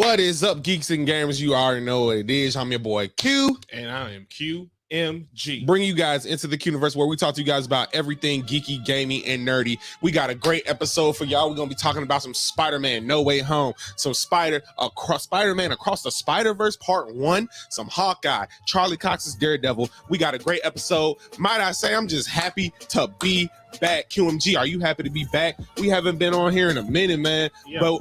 What is up, geeks and gamers? You already know what it is. I'm your boy Q. And I am QMG. Bring you guys into the Quniverse where we talk to you guys about everything geeky, gaming, and nerdy. We got a great episode for y'all. We're going to be talking about some Spider-Man No Way Home, some Spider-Man Across the Spider-Verse Part 1, some Hawkeye, Charlie Cox's Daredevil. We got a great episode. Might I say, I'm just happy to be back. QMG, are you happy to be back? We haven't been on here in a minute, man. Yeah. But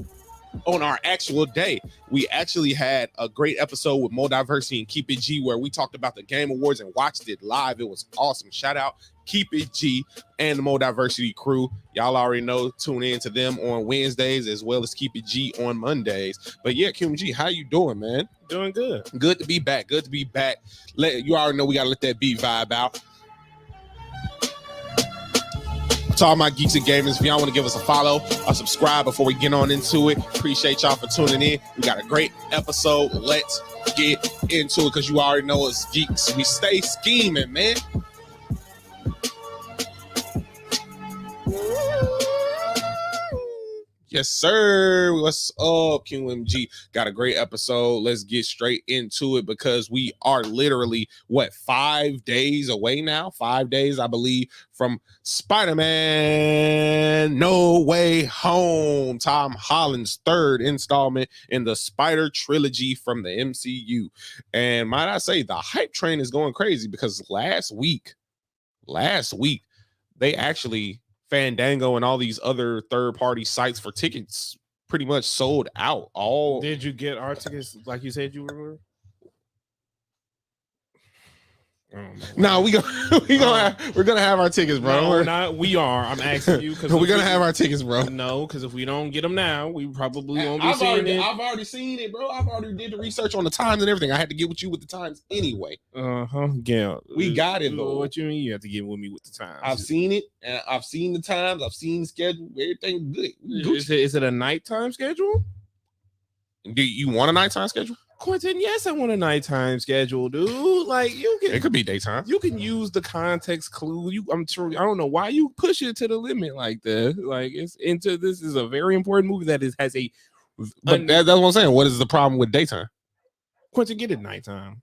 on our actual day, we actually had a great episode with Multiversity and Keep It G, where we talked about the Game Awards and watched it live. It was awesome. Shout out Keep It G and the Multiversity crew. Y'all already know, tune in to them on Wednesdays as well as Keep It G on Mondays. But yeah, QMG, how you doing, man? Doing good. Good to be back. Good to be back. You already know we gotta let that beat vibe out. To all my geeks and gamers, if y'all want to give us a follow, a subscribe before we get on into it. Appreciate y'all for tuning in. We got a great episode. Let's get into it, because you already know us geeks, we stay scheming, man. Yes, sir. What's up, QMG? Got a great episode. Let's get straight into it, because we are literally, 5 days away now? 5 days, I believe, from Spider-Man No Way Home, Tom Holland's third installment in the Spider trilogy from the MCU. And might I say, the hype train is going crazy, because last week, they actually... Fandango and all these other third-party sites for tickets pretty much sold out. Did you get our tickets like you said you were? No, we're gonna have our tickets, bro. No, we are. I'm asking you because we're gonna have our tickets, bro. No, because if we don't get them now, we probably won't be seeing it. I've already seen it, bro. I've already did the research on the times and everything. I had to get with you with the times anyway. Yeah. We got it though. What you mean? You have to get with me with the times? I've seen it, and I've seen the times. I've seen the schedule. Everything good. Is it a nighttime schedule? Do you want a nighttime schedule? Quentin, yes, I want a nighttime schedule, dude. Like you can, it could be daytime. You can use the context clue. I'm sure. I don't know why you push it to the limit like that. Like this is a very important movie that has a. But that's what I'm saying. What is the problem with daytime? Quentin, get it nighttime.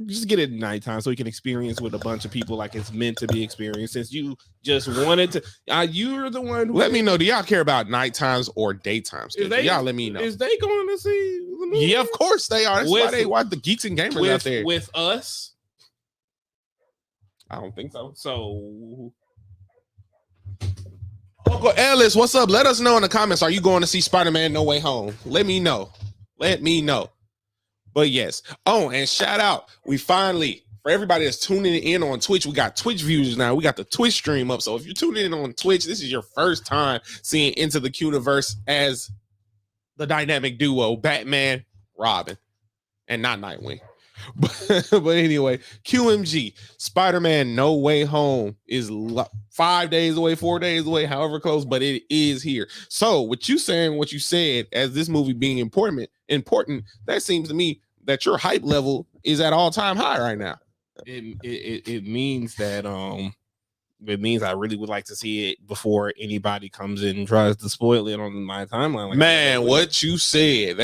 Just get it at nighttime so you can experience with a bunch of people like it's meant to be experienced. Since you just wanted to, you're the one who. Let me know. Do y'all care about night times or daytime schedule? Y'all let me know. Is they going to see the movie? Yeah, of course they are. That's why they watch the geeks and gamers out there. With us? I don't think so. So, Uncle Ellis, what's up? Let us know in the comments. Are you going to see Spider-Man No Way Home? Let me know. But yes. Oh, and shout out. We finally, for everybody that's tuning in on Twitch, we got Twitch views now. We got the Twitch stream up. So if you're tuning in on Twitch, this is your first time seeing Into the Quniverse as the dynamic duo, Batman, Robin, and not Nightwing. But anyway, QMG, Spider-Man No Way Home is 5 days away, 4 days away, however close, but it is here. So what you said as this movie being important, that seems to me that your hype level is at all-time high right now. It means that it means I really would like to see it before anybody comes in and tries to spoil it on my timeline. Like man, what you said.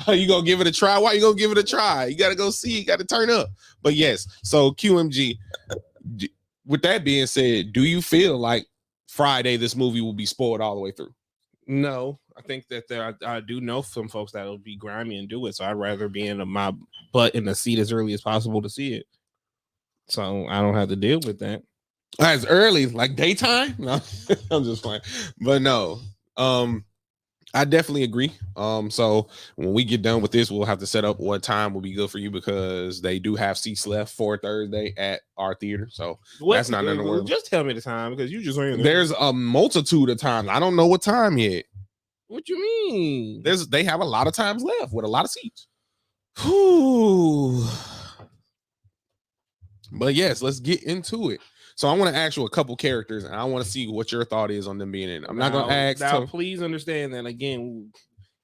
Are you gonna give it a try? Why you gonna give it a try? You gotta go see, you gotta turn up. But yes, so QMG, with that being said, do you feel like Friday this movie will be spoiled all the way through? No, I think that I do know some folks that'll be grimy and do it. So I'd rather be in my butt in the seat as early as possible to see it. So I don't have to deal with that. As early, like daytime? No, I'm just playing. But no, I definitely agree. So when we get done with this, we'll have to set up what time will be good for you, because they do have seats left for Thursday at our theater. So that's not in the world. Just tell me the time, because you just ain't. There's a multitude of times. I don't know what time yet. What you mean? They have a lot of times left with a lot of seats. Whew. But yes, let's get into it. So I want to ask you a couple characters, and I want to see what your thought is on them being in. I'm not going to ask. Now, please understand that, again,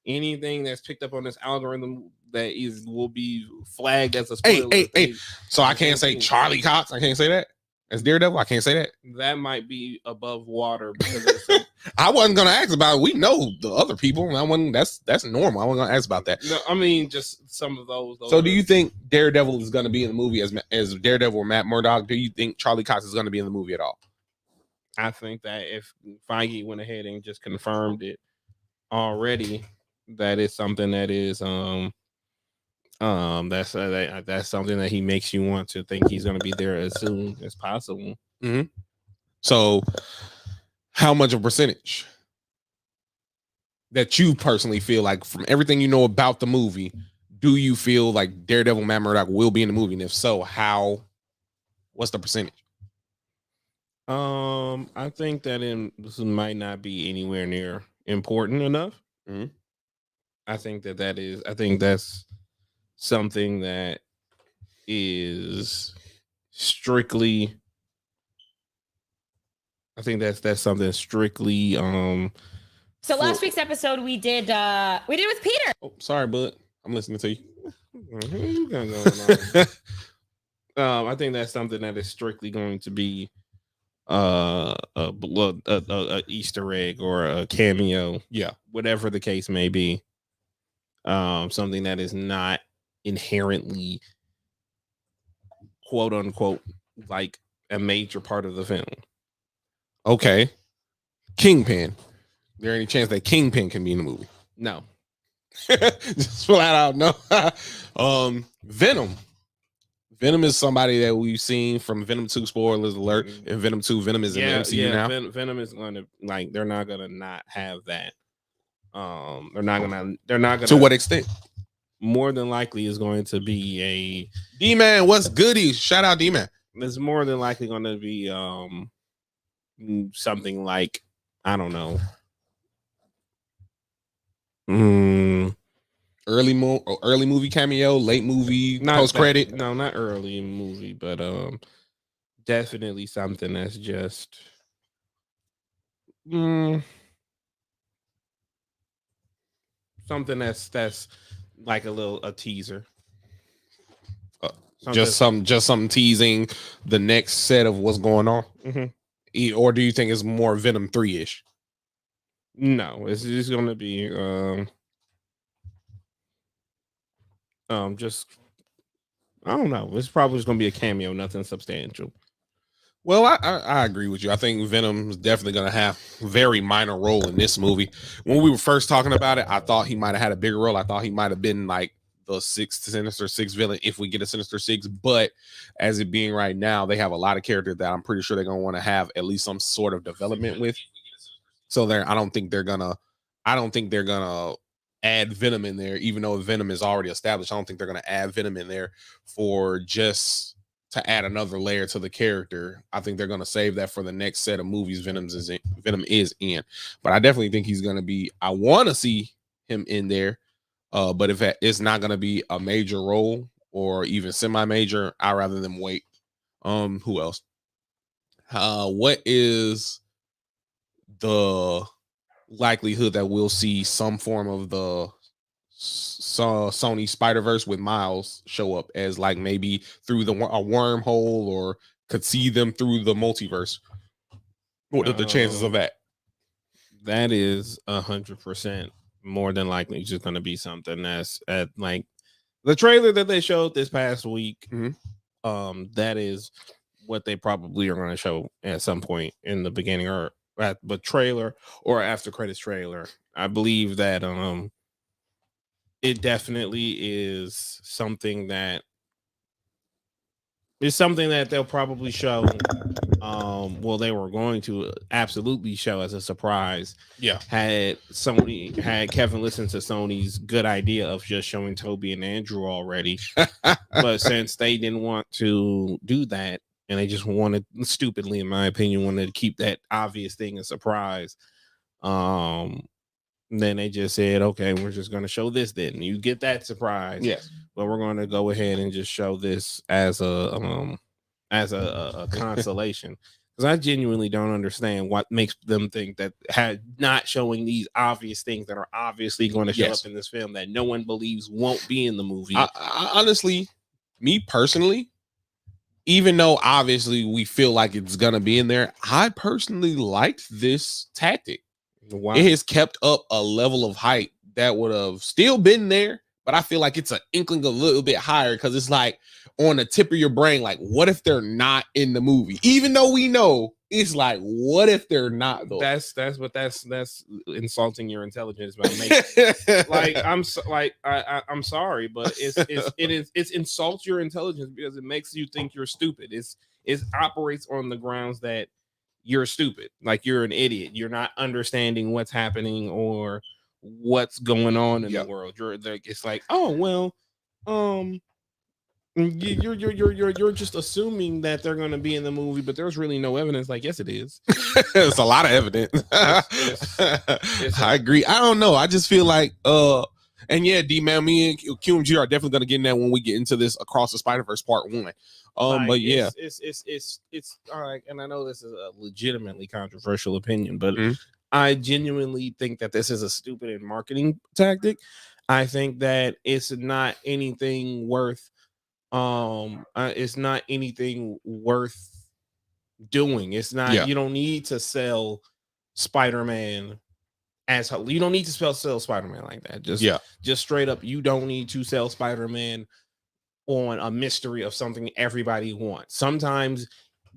anything that's picked up on this algorithm that will be flagged as a spoiler. Hey. So I can't say Charlie Cox. I can't say that. As Daredevil, I can't say that. That might be above water because I wasn't gonna ask about it. We know the other people, and I wasn't. That's normal. I wasn't gonna ask about that. No, I mean just some of those. So, do you think Daredevil is gonna be in the movie as Daredevil or Matt Murdock? Do you think Charlie Cox is gonna be in the movie at all? I think that if Feige went ahead and just confirmed it already, that is something that is that's something that he makes you want to think he's going to be there as soon as possible. Mm-hmm. So, how much of a percentage that you personally feel like, from everything you know about the movie, do you feel like Daredevil Matt Murdock will be in the movie? And if so, how? What's the percentage? I think that this might not be anywhere near important enough. Mm-hmm. I think that's something that is strictly. I think that's something strictly. So last week's episode we did with Peter. Oh, sorry, bud. I'm listening to you. I think that's something that is strictly going to be a Easter egg or a cameo, whatever the case may be. Something that is not inherently, quote unquote, like a major part of the film. Okay, Kingpin. Is there any chance that Kingpin can be in the movie? No. Just flat out no. Venom. Venom is somebody that we've seen from Venom 2, spoilers alert. In Venom 2, Venom is in the MCU now. Venom is going to, like, they're not going to not have that. They're not going to. To what extent? More than likely is going to be a D-Man, what's goody? Shout out D-Man. It's more than likely going to be something like, I don't know. Early movie cameo, late movie, post credit. No, not early movie, but definitely something that's just something that's like a teaser. Just something teasing the next set of what's going on. Mm-hmm. Or do you think it's more Venom 3-ish? No, it's just going to be just, I don't know. It's probably just going to be a cameo, nothing substantial. Well, I agree with you. I think Venom is definitely going to have a very minor role in this movie. When we were first talking about it, I thought he might have had a bigger role. I thought he might have been like the Sinister Six villain if we get a Sinister Six. But as it being right now, they have a lot of characters that I'm pretty sure they're going to want to have at least some sort of development with. So I don't think they're gonna add Venom in there, even though Venom is already established. I don't think they're gonna add Venom in there for just to add another layer to the character. I think they're gonna save that for the next set of movies Venom is in. But I definitely think he's gonna be. I want to see him in there, but if it's not gonna be a major role or even semi-major, I'd rather them wait. Who else? What is the likelihood that we'll see some form of the Sony Spider-Verse with Miles show up as, like, maybe through a wormhole, or could see them through the multiverse? What are the chances of that? That is 100% more than likely just going to be something that's at, like, the trailer that they showed this past week. Mm-hmm. That is what they probably are going to show at some point in the beginning or at the trailer or after credits trailer. I believe that it definitely is something that they'll probably show. Well, they were going to absolutely show as a surprise. Yeah. Had Kevin listened to Sony's good idea of just showing Toby and Andrew already. But since they didn't want to do that, and they just wanted, stupidly, in my opinion, wanted to keep that obvious thing a surprise. Then they just said, okay, we're just going to show this then. You get that surprise. Yes. But we're going to go ahead and just show this as a consolation. Because I genuinely don't understand what makes them think that not showing these obvious things that are obviously going to show up in this film that no one believes won't be in the movie. I honestly, me personally, even though obviously we feel like it's gonna be in there, I personally liked this tactic. Wow. It has kept up a level of hype that would have still been there, but I feel like it's an inkling a little bit higher because it's like on the tip of your brain, like, what if they're not in the movie? Even though we know, it's like, what if they're not though? That's insulting your intelligence by making like I'm sorry, but it's insults your intelligence because it makes you think you're stupid. It operates on the grounds that you're stupid, like you're an idiot. You're not understanding what's happening or what's going on in the world. You're like, it's like, oh well, you're just assuming that they're going to be in the movie, but there's really no evidence. Like, yes, it is. It's a lot of evidence. I agree. I don't know. I just feel like, and yeah, D-Man, me and QMG are definitely going to get in that when we get into this Across the Spider-Verse Part 1. But yeah, it's all right. And I know this is a legitimately controversial opinion, but I genuinely think that this is a stupid marketing tactic. I think that it's not anything worth. It's not anything worth doing. It's not. You don't need to sell Spider-Man as you don't need to sell Spider-Man like that. Just straight up, you don't need to sell Spider-Man on a mystery of something everybody wants. Sometimes,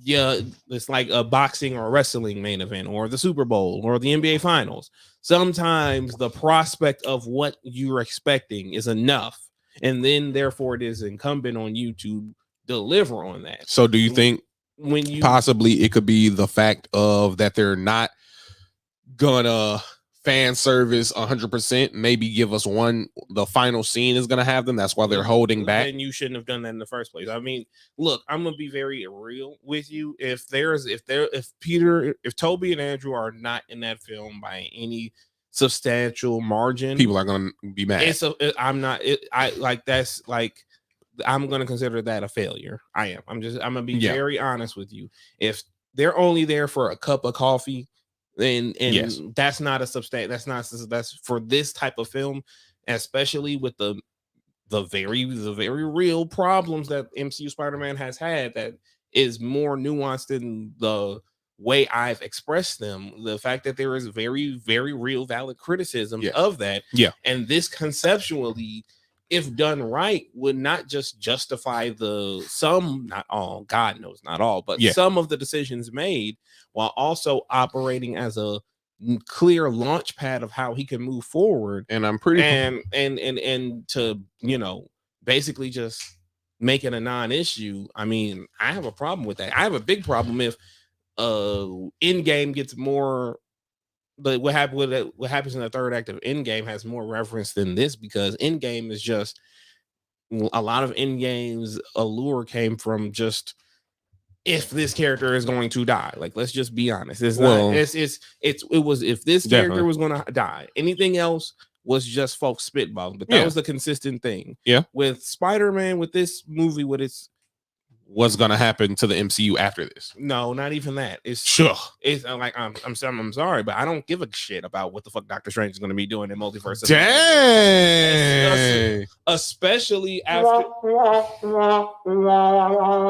it's like a boxing or wrestling main event or the Super Bowl or the NBA Finals. Sometimes the prospect of what you're expecting is enough. And then, therefore, it is incumbent on you to deliver on that. So do you think possibly it could be the fact of that they're not gonna fan service 100%, maybe give us the final scene is gonna have them, that's why they're holding back? And you shouldn't have done that in the first place. I mean, look, I'm gonna be very real with you. If Toby and Andrew are not in that film by any substantial margin, people are gonna be mad. I'm gonna consider that a failure. I'm gonna be very honest with you. If they're only there for a cup of coffee, and that's not a that's for this type of film, especially with the very real problems that MCU Spider-Man has had, that is more nuanced than the way I've expressed them. The fact that there is very, very real valid criticism of that. And this conceptually, if done right, would not just justify not all, God knows not all, but some of the decisions made, while also operating as a clear launch pad of how he can move forward. And I'm pretty and to basically just make it a non-issue. I mean, I have a problem with that. I have a big problem if Endgame gets more, but what happens in the third act of Endgame has more reference than this, because Endgame is just, a lot of Endgame's allure came from just, if this character is going to die, like, let's just be honest, it was if this character was going to die, anything else was just folks spitballing. But that was the consistent thing. With Spider-Man, with this movie, with its what's gonna happen to the MCU after this? No, not even that. It's like, I'm sorry, but I don't give a shit about what the fuck Doctor Strange is gonna be doing in Multiverse. Dang. Especially after.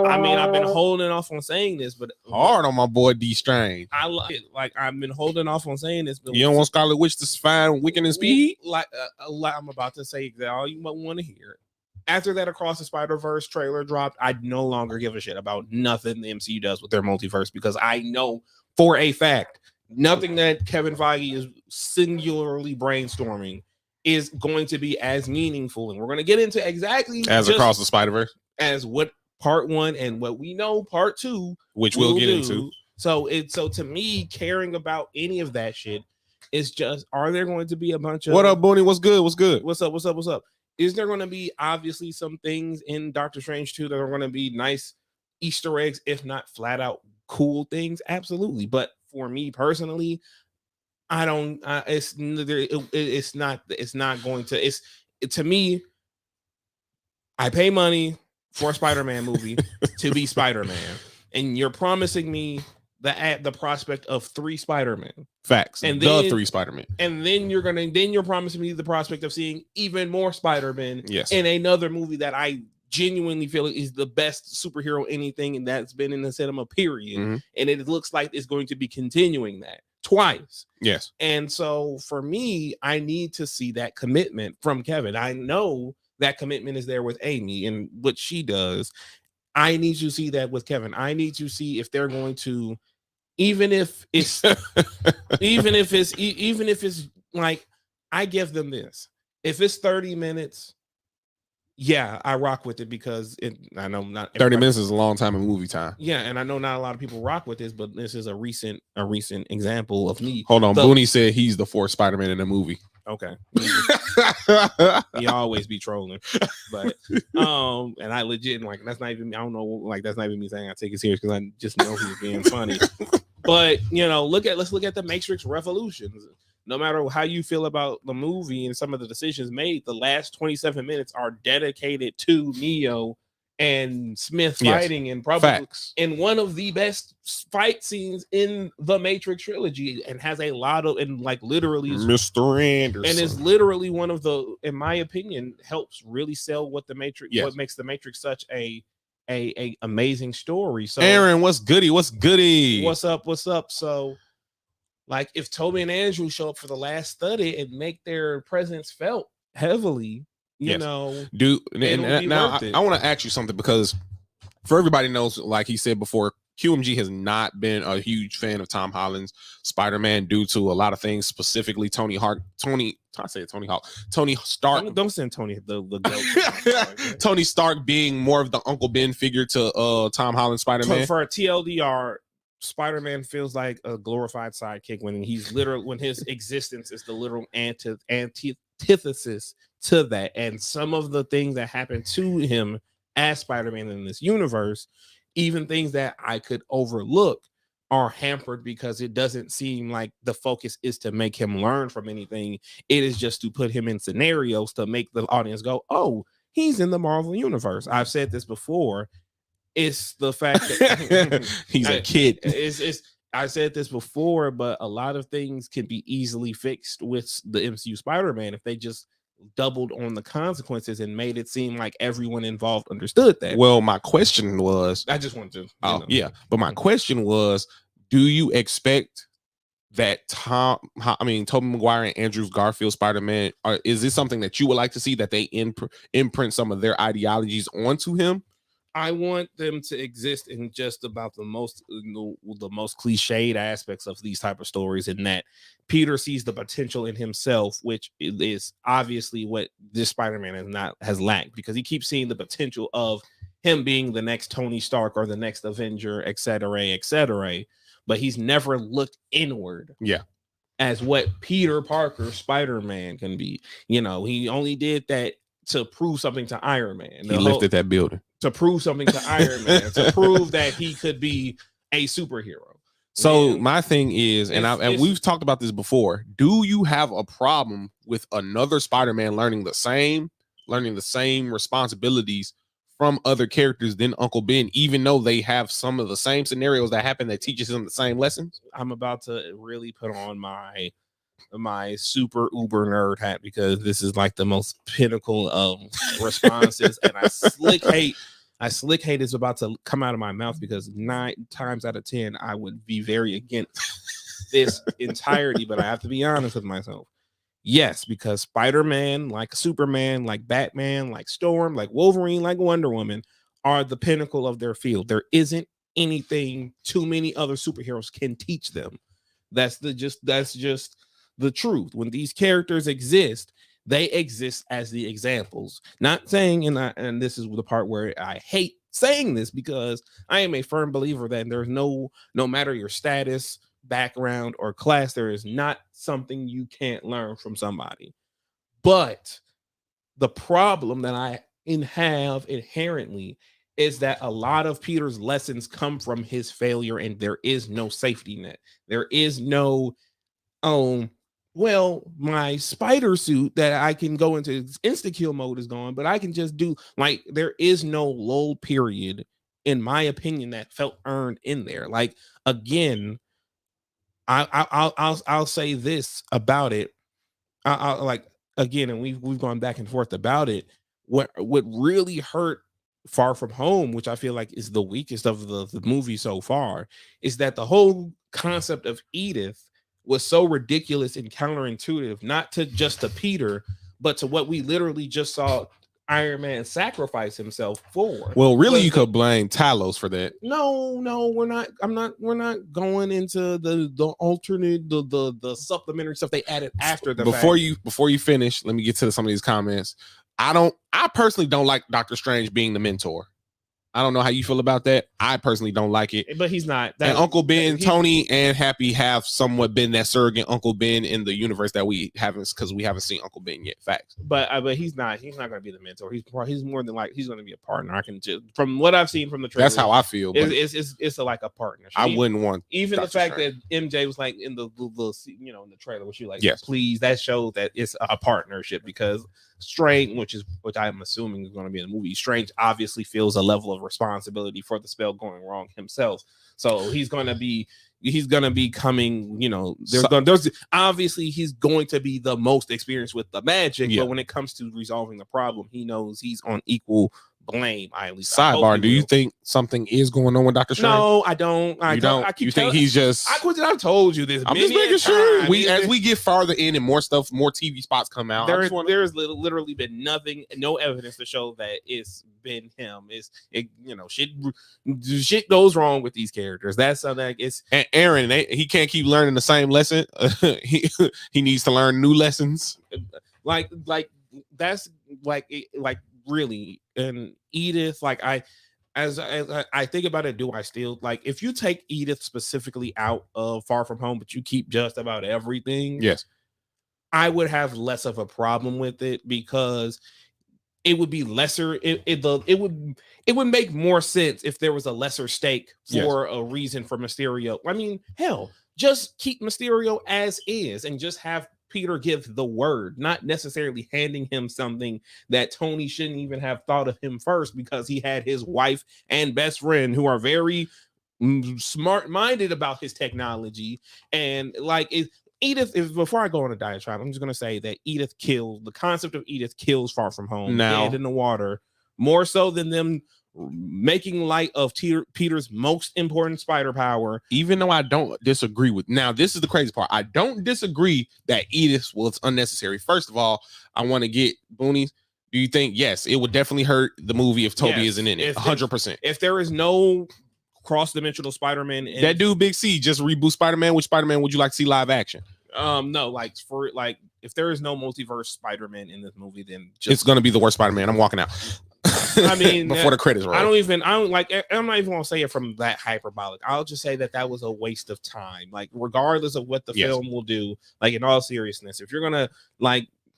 I mean, I've been holding off on saying this, but hard on my boy D Strange. I like it. Like, I've been holding off on saying this, but you don't want Scarlet Witch to find Wiccan and Speed? Like, I'm about to say exactly all you might want to hear. After that Across the Spider-Verse trailer dropped, I no longer give a shit about nothing the MCU does with their multiverse, because I know for a fact nothing that Kevin Feige is singularly brainstorming is going to be as meaningful. And we're going to get into exactly as Across the Spider-Verse as what Part 1 and what we know Part 2, which we'll get into. So to me, caring about any of that shit is just, are there going to be a bunch of, what up, Booney? What's good? What's up? Is there going to be obviously some things in Doctor Strange 2 that are going to be nice Easter eggs, if not flat out cool things? Absolutely. But for me personally, I don't. It's not going to. To me, I pay money for a Spider-Man movie to be Spider-Man, and you're promising me the prospect of 3 Spider-Man. Facts. And then, the 3 Spider-Man. And then you're promising me the prospect of seeing even more Spider-Man in another movie that I genuinely feel is the best superhero anything, and that's been in the cinema, period. And it looks like it's going to be continuing that. twice. Yes. And so for me, I need to see that commitment from Kevin. I know that commitment is there with Amy and what she does. I need to see that with Kevin. I need to see if they're going to, even if it's like, I give them this. If it's 30 minutes, yeah, I rock with it because I know not 30 minutes is a long time in movie time. Yeah, and I know not a lot of people rock with this, but this is a recent example of me. Hold on, Booney said he's the fourth Spider-Man in the movie. Okay. He always be trolling. But and I legit like that's not even, I don't know, like that's not even me saying I take it serious because I just know he's being funny. But let's look at the Matrix Revolutions. No matter how you feel about the movie and some of the decisions made, the last 27 minutes are dedicated to Neo and Smith fighting, and probably in one of the best fight scenes in the Matrix trilogy, and has a lot of, and like literally Mr. Anderson, and is literally one of the, in my opinion, helps really sell what the Matrix, what makes the Matrix such a amazing story. So Aaron, what's goody? What's up? So like, if Toby and Andrew show up for the last study and make their presence felt heavily, you know, dude. And now I want to ask you something, because for everybody knows, like he said before, QMG has not been a huge fan of Tom Holland's Spider-Man due to a lot of things, specifically Tony Stark. Don't send Tony the Tony Stark being more of the Uncle Ben figure to Tom Holland's Spider-Man. For a TLDR, Spider-Man feels like a glorified sidekick when his existence is the literal antithesis to that. And some of the things that happen to him as Spider-Man in this universe, even things that I could overlook, are hampered because it doesn't seem like the focus is to make him learn from anything. It is just to put him in scenarios to make the audience go, oh, he's in the Marvel universe. I've said this before. It's the fact that he's a kid. I said this before, but a lot of things can be easily fixed with the MCU Spider-Man if they just doubled on the consequences and made it seem like everyone involved understood that. Well, my question was, I just wanted to, but my question was, do you expect that Tobey Maguire and Andrew Garfield Spider-Man, is this something that you would like to see, that they imprint some of their ideologies onto him? I want them to exist in just about the most cliched aspects of these type of stories, in that Peter sees the potential in himself, which is obviously what this Spider-Man has lacked, because he keeps seeing the potential of him being the next Tony Stark or the next Avenger, etc. But he's never looked inward. Yeah. As what Peter Parker Spider-Man can be. He only did that to prove something to Iron Man. He lifted that building. To prove something to Iron Man, to prove that he could be a superhero. So my thing is, and we've talked about this before, do you have a problem with another Spider-Man learning the same responsibilities from other characters than Uncle Ben, even though they have some of the same scenarios that happen that teaches him the same lessons? I'm about to really put on my super uber nerd hat, because this is like the most pinnacle of responses, and I slick hate is about to come out of my mouth, because 9 times out of 10 I would be very against this entirety, but I have to be honest with myself. Yes, because Spider-Man, like Superman, like Batman, like Storm, like Wolverine, like Wonder Woman, are the pinnacle of their field. There isn't anything too many other superheroes can teach them. That's just the truth. When these characters exist, they exist as the examples. Not saying, and this is the part where I hate saying this, because I am a firm believer that there's no matter your status, background, or class, there is not something you can't learn from somebody. But the problem that I have inherently is that a lot of Peter's lessons come from his failure, and there is no safety net. There is no well, my spider suit that I can go into insta-kill mode is gone, but I can just do, like, there is no lull period, in my opinion, that felt earned in there. Like, again, I'll say this about it. I'll like, again, and we've gone back and forth about it. What really hurt Far From Home, which I feel like is the weakest of the movie so far, is that the whole concept of Edith was so ridiculous and counterintuitive, not to just to Peter, but to what we literally just saw Iron Man sacrifice himself for. Well, really, you could blame Talos for that. No, we're not. We're not going into the alternate, the supplementary stuff they added after the Before fact. you finish, let me get to some of these comments. I personally don't like Doctor Strange being the mentor. I don't know how you feel about that. I personally don't like it. But he's not. And Uncle Ben, Tony, and Happy have somewhat been that surrogate Uncle Ben in the universe that we haven't, because we haven't seen Uncle Ben yet. Facts. But he's not. He's not going to be the mentor. He's more than like he's going to be a partner. I can just, from what I've seen from the trailer. That's how I feel. It's like a partnership. I wouldn't want even Dr. the fact Strange. That MJ was like in the in the trailer, was she like, yes, please? That showed that it's a partnership, because Strange, which I'm assuming is going to be in the movie, Strange obviously feels a level of responsibility for the spell going wrong himself. So he's going to be coming, there's obviously he's going to be the most experienced with the magic, but when it comes to resolving the problem, he knows he's on equal blame. Sidebar, do you think something is going on with Dr. Strange? No, I don't. You think he's just I've told you this. I'm just making sure as we get farther in and more stuff, more TV spots come out. There's literally been nothing, no evidence to show that it's been him. Shit goes wrong with these characters. That's something. And Aaron, he can't keep learning the same lesson. He needs to learn new lessons. Like that's really. And Edith, as I think about it, do I still if you take Edith specifically out of Far From Home, but you keep just about everything? Yes, I would have less of a problem with it, because it would be lesser. It would make more sense if there was a lesser stake for a reason for Mysterio. I mean, hell, just keep Mysterio as is and just have Peter give the word, not necessarily handing him something that Tony shouldn't even have thought of him first, because he had his wife and best friend who are very smart-minded about his technology. And Edith, before I go on a diatribe, I'm just going to say that the concept of Edith kills Far From Home, now, Dead in the Water, more so than them making light of Peter's most important spider power. Even though I don't disagree with, now this is the crazy part, I don't disagree that Edith was unnecessary. First of all, I want to get Boonies. Do you think, yes, it would definitely hurt the movie if Toby isn't in it? 100%. If there is no cross-dimensional Spider-Man, that dude Big C just reboot Spider-Man. Which Spider-Man would you like to see live action? No, if there is no multiverse Spider-Man in this movie, then it's gonna be the worst Spider-Man. I'm walking out. I mean, before the credits roll. I'm not even gonna say it from that hyperbolic. I'll just say that was a waste of time. Regardless of what the film will do, in all seriousness, if you're gonna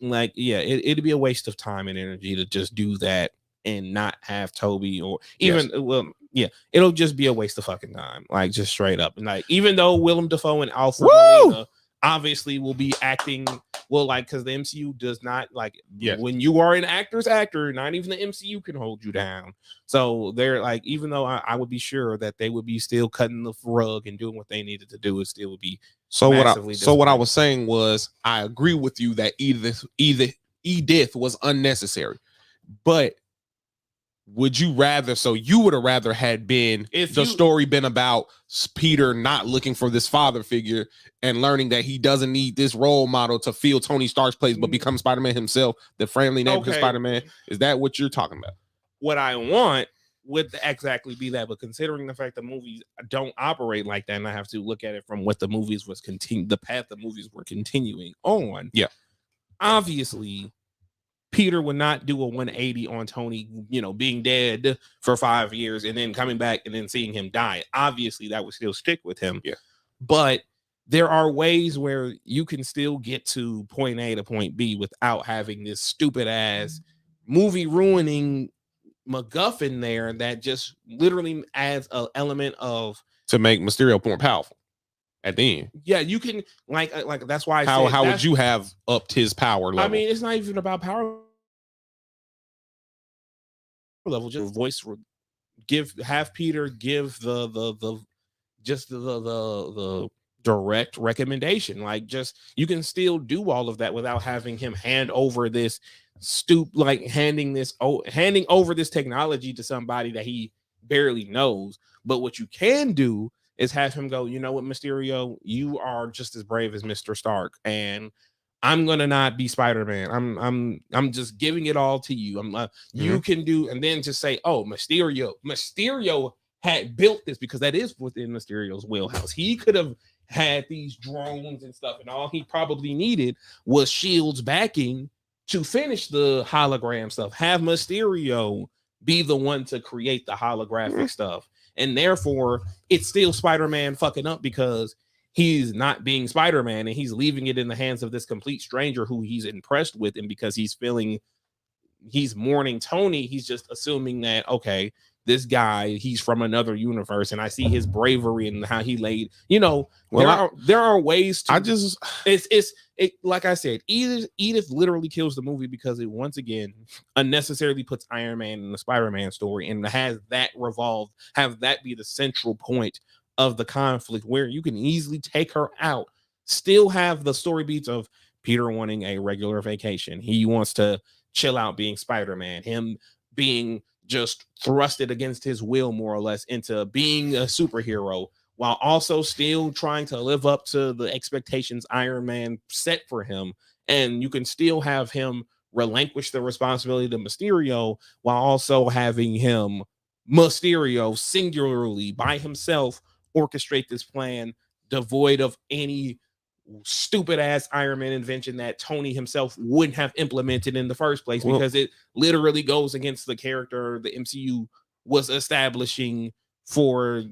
it'd be a waste of time and energy to just do that and not have Toby, or even it'll just be a waste of fucking time. Just straight up. And even though Willem Dafoe and Alfred Molina obviously will be acting because the MCU does not when you are an actor's actor, not even the MCU can hold you down. So they're even though I would be sure that they would be still cutting the rug and doing what they needed to do, it still would be what I was saying was, I agree with you that Edith was unnecessary, but would you rather? So you would have rather had been story been about Peter not looking for this father figure and learning that he doesn't need this role model to feel Tony Stark's place, but become Spider-Man himself, the friendly neighborhood Spider-Man. Is that what you're talking about? What I want would exactly be that, but considering the fact that movies don't operate like that, and I have to look at it from what the movies the path the movies were continuing on. Yeah, obviously. Peter would not do a 180 on Tony, being dead for 5 years and then coming back and then seeing him die. Obviously, that would still stick with him. Yeah. But there are ways where you can still get to point A to point B without having this stupid ass movie ruining MacGuffin there that just literally adds an element of to make Mysterio more powerful. At the end, yeah, you can that's why. How would you have upped his power level? I mean, it's not even about power level. Just voice, have Peter give the direct recommendation. Just you can still do all of that without having him hand over this handing over this technology to somebody that he barely knows. But what you can do is have him go, you know what, Mysterio, you are just as brave as Mr. Stark, and I'm gonna not be Spider-Man. I'm just giving it all to you. You can do, and then just say, oh, Mysterio had built this because that is within Mysterio's wheelhouse. He could have had these drones and stuff, and all he probably needed was Shield's backing to finish the hologram stuff. Have Mysterio be the one to create the holographic stuff, and therefore it's still Spider-Man fucking up because he's not being Spider-Man and he's leaving it in the hands of this complete stranger who he's impressed with, and because he's mourning Tony, he's just assuming that, okay, this guy, he's from another universe, and I see his bravery and how he laid, there are ways to like I said, Edith literally kills the movie because it once again unnecessarily puts Iron Man in the Spider-Man story and have that be the central point of the conflict, where you can easily take her out, still have the story beats of Peter wanting a regular vacation. He wants to chill out being Spider-Man, him being just thrusted against his will, more or less, into being a superhero, while also still trying to live up to the expectations Iron Man set for him. And you can still have him relinquish the responsibility to Mysterio while also having him, Mysterio, singularly by himself, orchestrate this plan devoid of any stupid ass Iron Man invention that Tony himself wouldn't have implemented in the first place, because it literally goes against the character the MCU was establishing for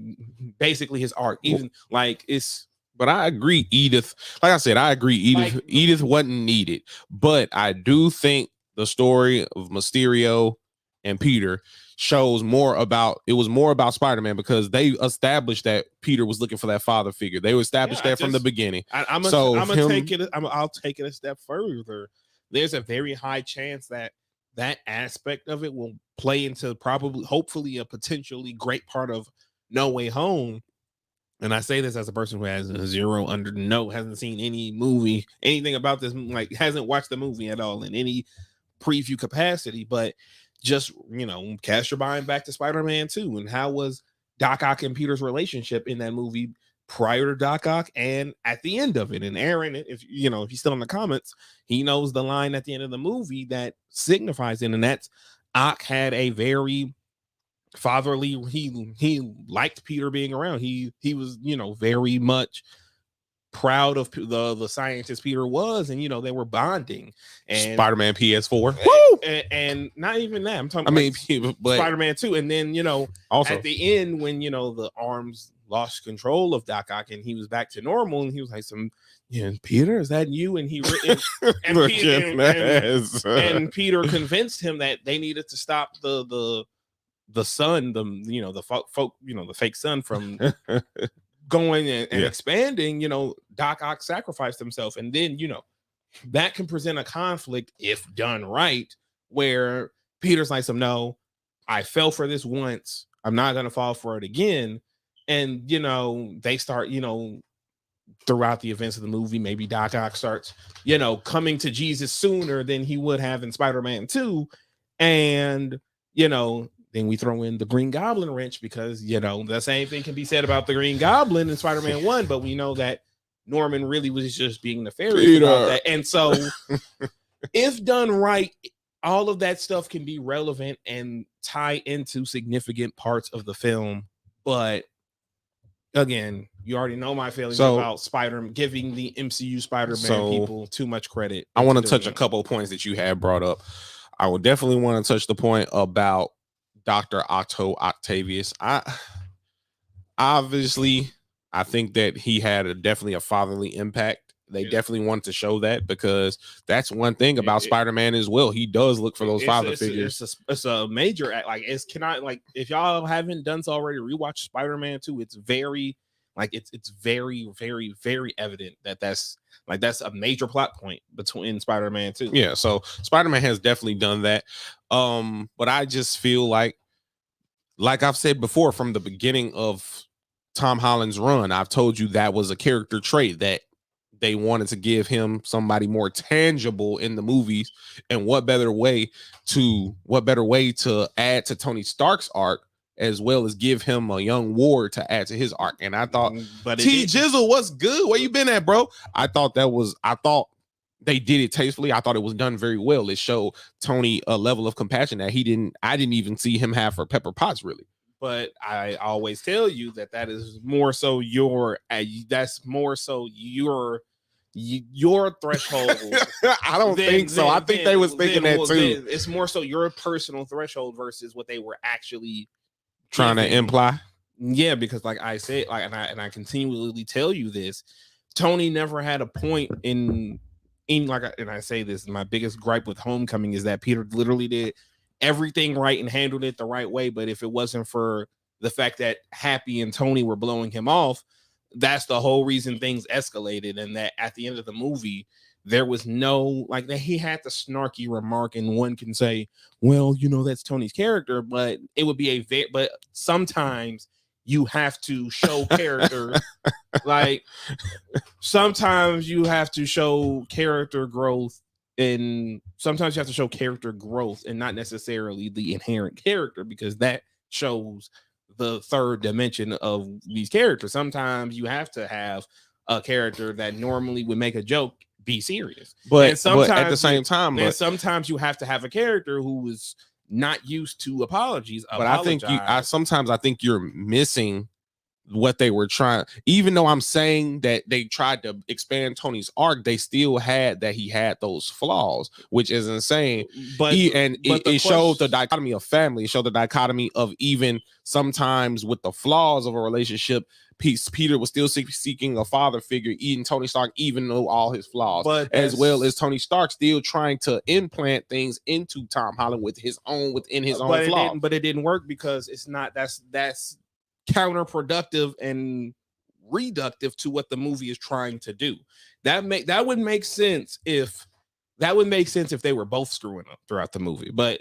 basically his arc. But I agree, Edith. Like I said, I agree, Edith wasn't needed. But I do think the story of Mysterio and Peter shows more about Spider-Man, because they established that Peter was looking for that father figure. They established that from the beginning. I'll take it a step further. There's a very high chance that aspect of it will play into hopefully a potentially great part of No Way Home. And I say this as a person who has hasn't seen anything about this, like hasn't watched the movie at all in any preview capacity, but just, cast your mind back to Spider-Man 2 and how was Doc Ock and Peter's relationship in that movie prior to Doc Ock and at the end of it. And Aaron, if he's still in the comments, he knows the line at the end of the movie that signifies it, and that's Ock had a very fatherly, he liked Peter being around. He was, very much proud of the scientist Peter was, and they were bonding. And Spider-Man PS4, and not even that. I'm talking. But Spider-Man 2, and then also at the end when the arms lost control of Doc Ock and he was back to normal, and he was like, Peter, is that you? And and Peter convinced him that they needed to stop the sun, the fake sun from going and expanding. Doc Ock sacrificed himself, and then that can present a conflict if done right, where Peter's like, no, I fell for this once, I'm not gonna fall for it again. And they start, throughout the events of the movie, maybe Doc Ock starts coming to Jesus sooner than he would have in Spider-Man 2. And then we throw in the Green Goblin wrench, because the same thing can be said about the Green Goblin in Spider-Man 1, but we know that Norman really was just being nefarious about that. And so if done right, all of that stuff can be relevant and tie into significant parts of the film. But again, you already know my feelings about Spider-Man, giving the MCU Spider-Man people too much credit. I want to touch a couple of points that you had brought up. I would definitely want to touch the point about Dr. Otto Octavius. I think that he had definitely a fatherly impact. They definitely wanted to show that, because that's one thing about Spider-Man as well. He does look for those father figures. It's a major act. If y'all haven't done so already, rewatch Spider-Man 2. It's very it's very, very, very evident that that's a major plot point between Spider-Man 2. Yeah, so Spider-Man has definitely done that. But I just feel like I've said before, from the beginning of Tom Holland's run, I've told you that was a character trait that they wanted to give him somebody more tangible in the movies. And what better way to add to Tony Stark's arc as well as give him a young Ward to add to his arc. And I thought, but T Jizzle, what's good? Where you been at, bro? I thought they did it tastefully. I thought it was done very well. It showed Tony a level of compassion that I didn't even see him have for Pepper Potts, really. But I always tell you that is more so your threshold. I don't think so. I think they was thinking that too. It's more so your personal threshold versus what they were actually trying to imply. Yeah, because like I said, and I continually tell you this, Tony never had a point in and I say this, my biggest gripe with Homecoming is that Peter literally did everything right and handled it the right way. But if it wasn't for the fact that Happy and Tony were blowing him off, that's the whole reason things escalated. And that at the end of the movie, there was no like that he had the snarky remark, and one can say, well, that's Tony's character, but it would be but sometimes you have to show character. Like sometimes you have to show character growth, and sometimes you have to show character growth and not necessarily the inherent character, because that shows the third dimension of these characters. Sometimes you have to have a character that normally would make a joke be serious, but at the same time, sometimes you have to have a character who is not used to apologies. But I think I think you're missing what they were trying. Even though I'm saying that they tried to expand Tony's arc, they still had he had those flaws, which is insane. But it showed the dichotomy of family. It showed the dichotomy of even sometimes with the flaws of a relationship, Peter was still seeking a father figure, even Tony Stark, even though all his flaws, as well as Tony Stark still trying to implant things into Tom Holland within his own flaws. But it didn't work because it's not. That's counterproductive and reductive to what the movie is trying to do. That would make sense if they were both screwing up throughout the movie. But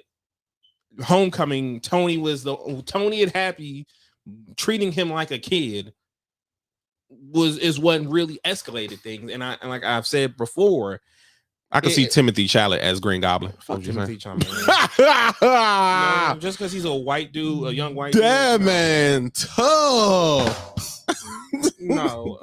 Homecoming, Tony and Happy treating him like a kid is what really escalated things. And like I've said before, I can see Timothy Chalamet as Green Goblin. Timothy Chalamet. Just because he's a white dude, a young white dude. Damn, man, tough. No,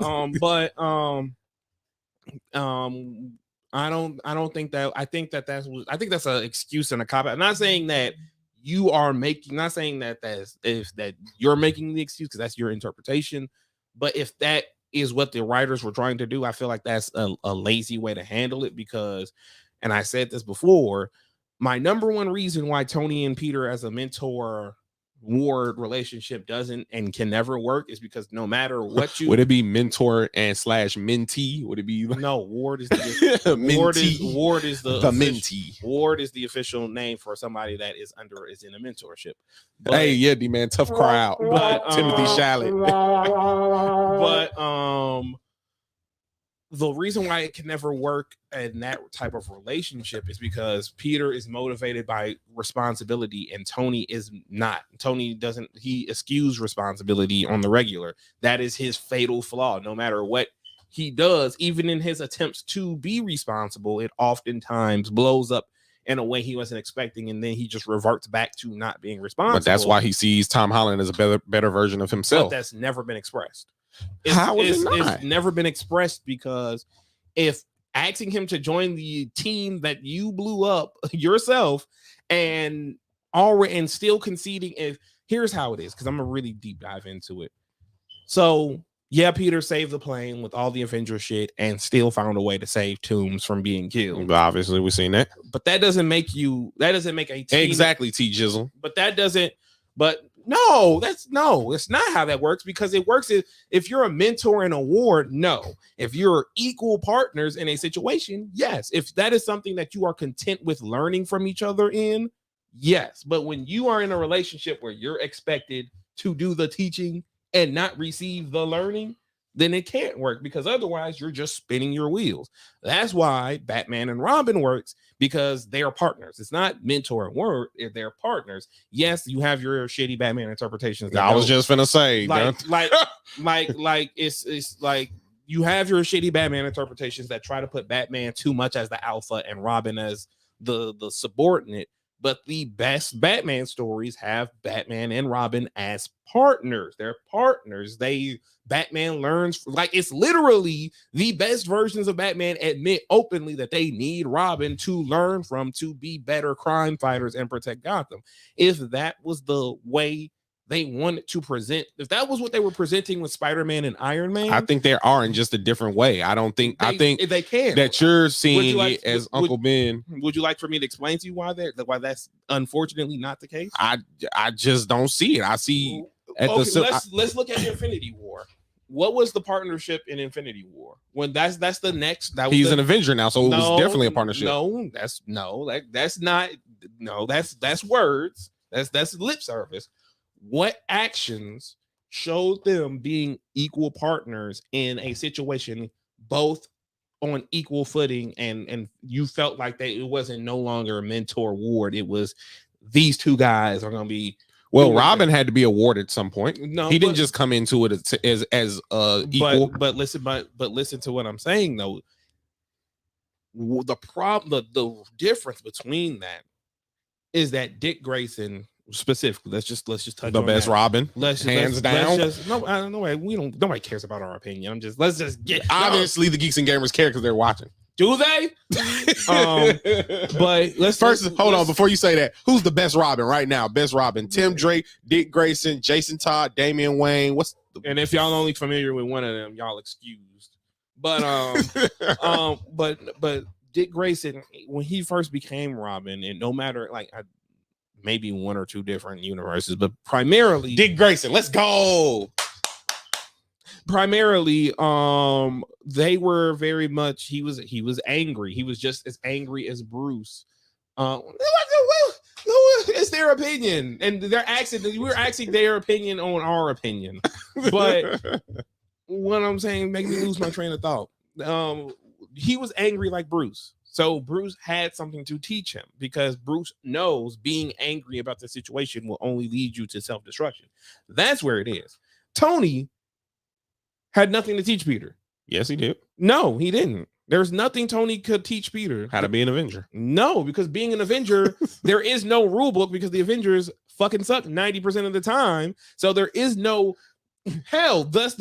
I don't think that. I think that's an excuse and a cop out. I'm not saying that you are making. Not saying that that you're making the excuse, because that's your interpretation. But if that is what the writers were trying to do, I feel like that's a lazy way to handle it, because, and I said this before, my number one reason why Tony and Peter as a mentor Ward relationship doesn't and can never work is because no matter what you would it be mentor and / mentee? Would it be no? Ward is the Ward is the mentee. Ward is the official name for somebody that is in a mentorship. But, hey, yeah, man, tough crowd. But Timothy Chalamet. But the reason why it can never work in that type of relationship is because Peter is motivated by responsibility and Tony is not. Tony doesn't, he eschews responsibility on the regular. That is his fatal flaw. No matter what he does, even in his attempts to be responsible, it oftentimes blows up in a way he wasn't expecting, and then he just reverts back to not being responsible. But that's why he sees Tom Holland as a better version of himself. But that's never been expressed. It's never been expressed, because if asking him to join the team that you blew up yourself and still conceding, here's how it is, because I'm gonna really deep dive into it. So yeah, Peter saved the plane with all the Avengers shit and still found a way to save Toombs from being killed. Obviously, we've seen that. But that doesn't make a team. Exactly, T Jizzle. It's not how that works, because it works if you're a mentor and a ward, no. If you're equal partners in a situation, yes. If that is something that you are content with learning from each other in, yes. But when you are in a relationship where you're expected to do the teaching and not receive the learning, then it can't work, because otherwise you're just spinning your wheels. That's why Batman and Robin works, because they are partners. It's not mentor and word, they're partners. Yes, you have your shitty Batman interpretations. I was just finna say, it's like you have your shitty Batman interpretations that try to put Batman too much as the alpha and Robin as the subordinate. But the best Batman stories have Batman and Robin as partners. They're partners. Batman learns, like, it's literally the best versions of Batman admit openly that they need Robin to learn from, to be better crime fighters and protect Gotham. If that was the way they wanted to present, if that was what they were presenting with Spider-Man and Iron Man, I think they are in just a different way. I think they can. that you're seeing like, it as Uncle Ben. Would you like for me to explain to you why that's unfortunately not the case? I just don't see it. I see let's look at Infinity War. What was the partnership in Infinity War? When that's the next, he's an Avenger now, so it was definitely a partnership. That's words. That's lip service. What actions showed them being equal partners in a situation, both on equal footing, and you felt like it wasn't no longer a mentor award. It was, these two guys are going to be. Well, Robin had to be awarded at some point. No, he didn't just come into it as equal. But listen to what I'm saying though. The difference between that is that Dick Grayson specifically. Let's just touch the on best that. Robin. Hands down. Nobody cares about our opinion. Let's just get. Obviously, the geeks and gamers care because they're watching. Do they? But hold on before you say that. Who's the best Robin right now? Best Robin: Tim Drake, Dick Grayson, Jason Todd, Damian Wayne. And if y'all only familiar with one of them, y'all excused. But but Dick Grayson, when he first became Robin, and no matter maybe one or two different universes, but primarily Dick Grayson. Let's go. Primarily, they were very much. He was angry. He was just as angry as Bruce. It's their opinion, and we're asking their opinion on our opinion. But what I'm saying makes me lose my train of thought. He was angry like Bruce. So Bruce had something to teach him, because Bruce knows being angry about the situation will only lead you to self-destruction. That's where it is. Tony had nothing to teach Peter. Yes, he did. No, he didn't. There's nothing Tony could teach Peter. How to be an Avenger. No, because being an Avenger, there is no rule book, because the Avengers fucking suck 90% of the time. So there is no hell. Thus,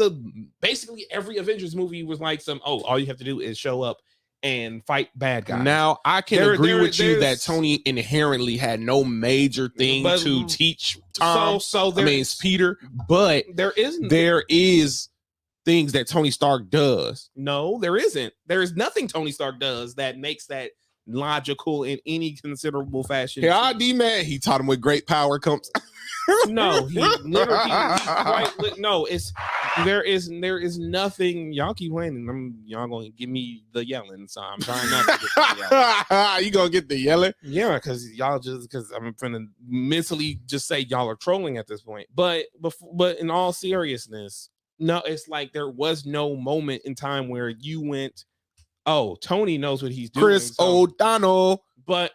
basically every Avengers movie was like all you have to do is show up and fight bad guys. Now, I can agree with you that Tony inherently had no major thing to teach Tom. It's Peter, but there is things that Tony Stark does. No, there isn't. There is nothing Tony Stark does that makes that logical in any considerable fashion. Yeah, D-Man, he taught him with great power comes. No, there is nothing. Y'all keep playing, y'all gonna give me the yelling, so I'm trying not to get the yelling. You gonna get the yelling? Yeah, because I'm gonna mentally just say y'all are trolling at this point. But in all seriousness, no, it's like there was no moment in time where you went, oh, Tony knows what he's doing. Chris O'Donnell. But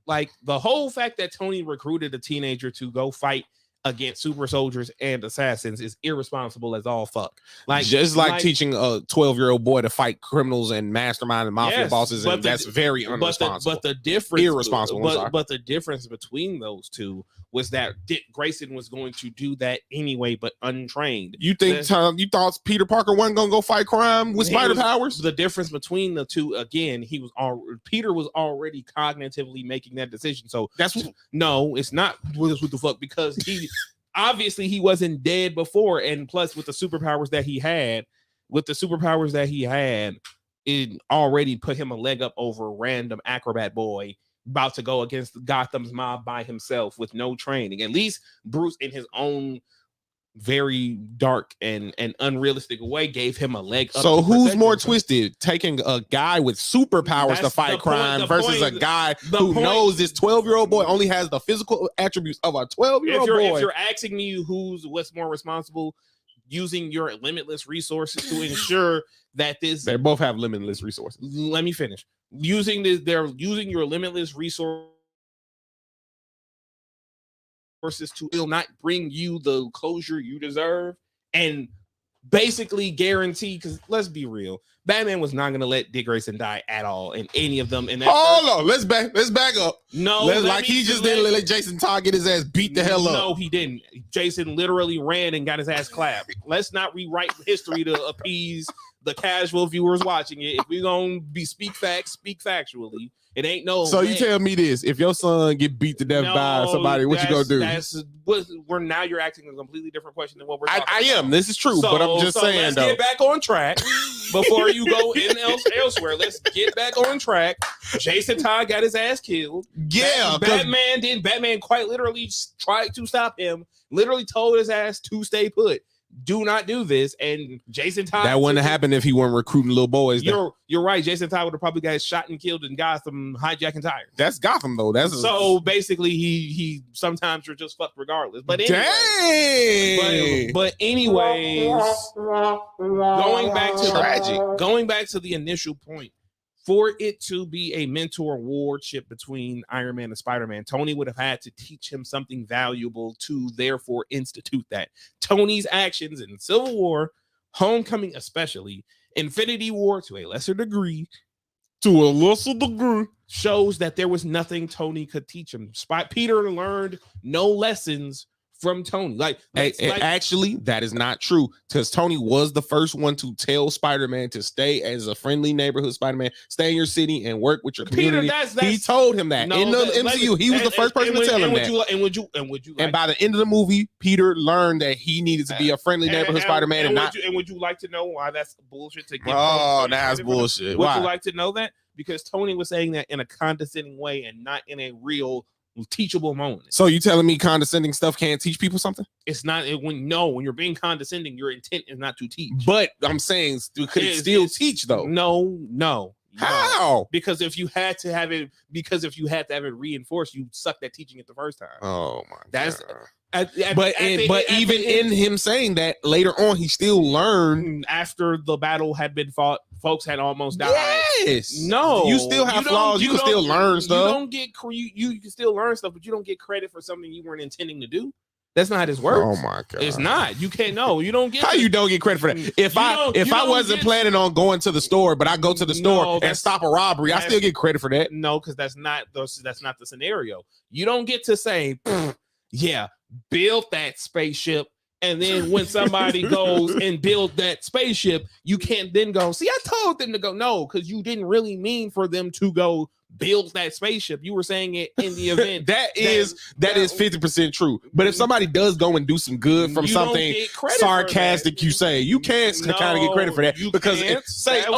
like the whole fact that Tony recruited a teenager to go fight against super soldiers and assassins is irresponsible as all fuck. Like teaching a 12-year-old boy to fight criminals and mastermind and mafia bosses, and that's very irresponsible. But the difference, irresponsible. But the difference between those two was that Dick Grayson was going to do that anyway, but untrained. You think you thought Peter Parker wasn't gonna go fight crime with spider powers? The difference between the two, again, Peter was already cognitively making that decision. So no, it's not. What the fuck? Because he. Obviously, he wasn't dead before, and plus, with the superpowers that he had, it already put him a leg up over a random acrobat boy about to go against Gotham's mob by himself with no training. At least Bruce, in his own very dark and unrealistic way, gave him a leg up. So who's more twisted, taking a guy with superpowers to fight crime versus a guy who knows this 12-year-old boy only has the physical attributes of a 12-year-old boy? If you're asking me what's more responsible, using your limitless resources to ensure that they both have limitless resources. Let me finish. They're using your limitless resources to will not bring you the closure you deserve, and basically guaranteed, because let's be real, Batman was not going to let Dick Grayson die at all in any of them. In that Hold on, let's back up. No, like he just didn't let Jason Todd get his ass beat the hell up. No, he didn't. Jason literally ran and got his ass clapped. Let's not rewrite history to appease the casual viewers watching it. If we're gonna speak facts, speak factually. It ain't no. So you tell me this: if your son get beat to death by somebody, what you gonna do? We're now you're asking a completely different question than what we're. I am. This is true, but I'm just saying. Let's though. get back on track before you go elsewhere. Let's get back on track. Jason Todd got his ass killed. Yeah, Batman didn't. Batman quite literally tried to stop him. Literally told his ass to stay put. Do not do this. And Jason Todd, that wouldn't have happened if he weren't recruiting little boys. You're right. Jason Todd would have probably got shot and killed in Gotham hijacking tires. That's Gotham though. So basically he sometimes you're just fucked regardless. But anyway, dang. But anyways, going back to the initial point. For it to be a mentor wardship between Iron Man and Spider-Man, Tony would have had to teach him something valuable to therefore institute that. Tony's actions in Civil War, Homecoming especially, Infinity War to a lesser degree, shows that there was nothing Tony could teach him. Peter learned no lessons from Tony. Actually, that is not true, because Tony was the first one to tell Spider-Man to stay as a friendly neighborhood Spider-Man, stay in your city and work with your community. Peter, he told him that in the MCU. He was the first person to tell him that. And by the end of the movie, Peter learned that he needed to be a friendly neighborhood Spider-Man. Would you like to know why that's bullshit? That's bullshit. Would you like to know that? Because Tony was saying that in a condescending way and not in a real teachable moment. So you telling me condescending stuff can't teach people something? It's not when you're being condescending, your intent is not to teach. But I'm saying, could it still teach though? No. How? Because if you had to have it reinforced, you sucked at teaching it the first time. Oh my God. But even in him saying that, later on he still learned. After the battle had been fought, folks had almost died. Yes. No, you still have flaws. You can still learn stuff. You don't get you can still learn stuff, but you don't get credit for something you weren't intending to do. That's not how this works. Oh my God. It's not. You can't know. You don't get how you don't get credit for that. If I wasn't planning on going to the store, but I go to the store and stop a robbery, I still get credit for that. No, because that's not the scenario. You don't get to say, yeah, build that spaceship. And then when somebody goes and build that spaceship, you can't then go, see, I told them to go. No, because you didn't really mean for them to go build that spaceship. You were saying it in the event. that is 50% true. But if somebody does go and do some good from something sarcastic you say, you can't kind of get credit for that. Because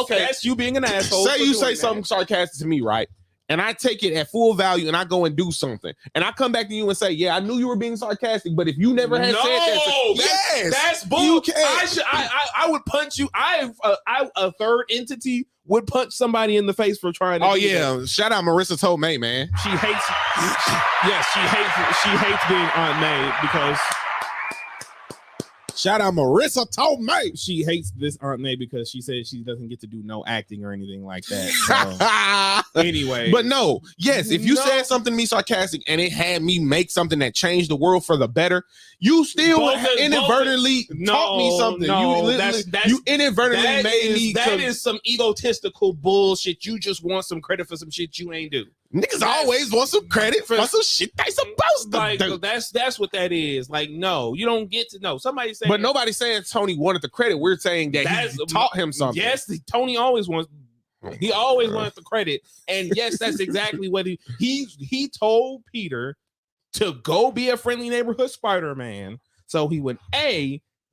that's you being an asshole. Say you say something sarcastic to me, right? And I take it at full value and I go and do something. And I come back to you and say, yeah, I knew you were being sarcastic, but if you never had said that, that's bull. I would punch you. A third entity would punch somebody in the face for trying to. Oh yeah. That. Shout out Marissa Tomei, man. She hates being Aunt May because shout out Marissa Tomei. She hates this Aunt May because she says she doesn't get to do no acting or anything like that. So, anyway. But no, yes, if you said something to me sarcastic and it had me make something that changed the world for the better, you still inadvertently taught me something. You inadvertently made me. That is some egotistical bullshit. You just want some credit for some shit you ain't do. Niggas always want some credit for some shit they supposed to do. That's what that is. Like, no, you don't get to know. Somebody saying, but nobody's saying Tony wanted the credit. We're saying that he taught him something. Yes, Tony always wants. He always wants the credit, and yes, that's exactly what he told Peter to go be a friendly neighborhood Spider-Man, so he would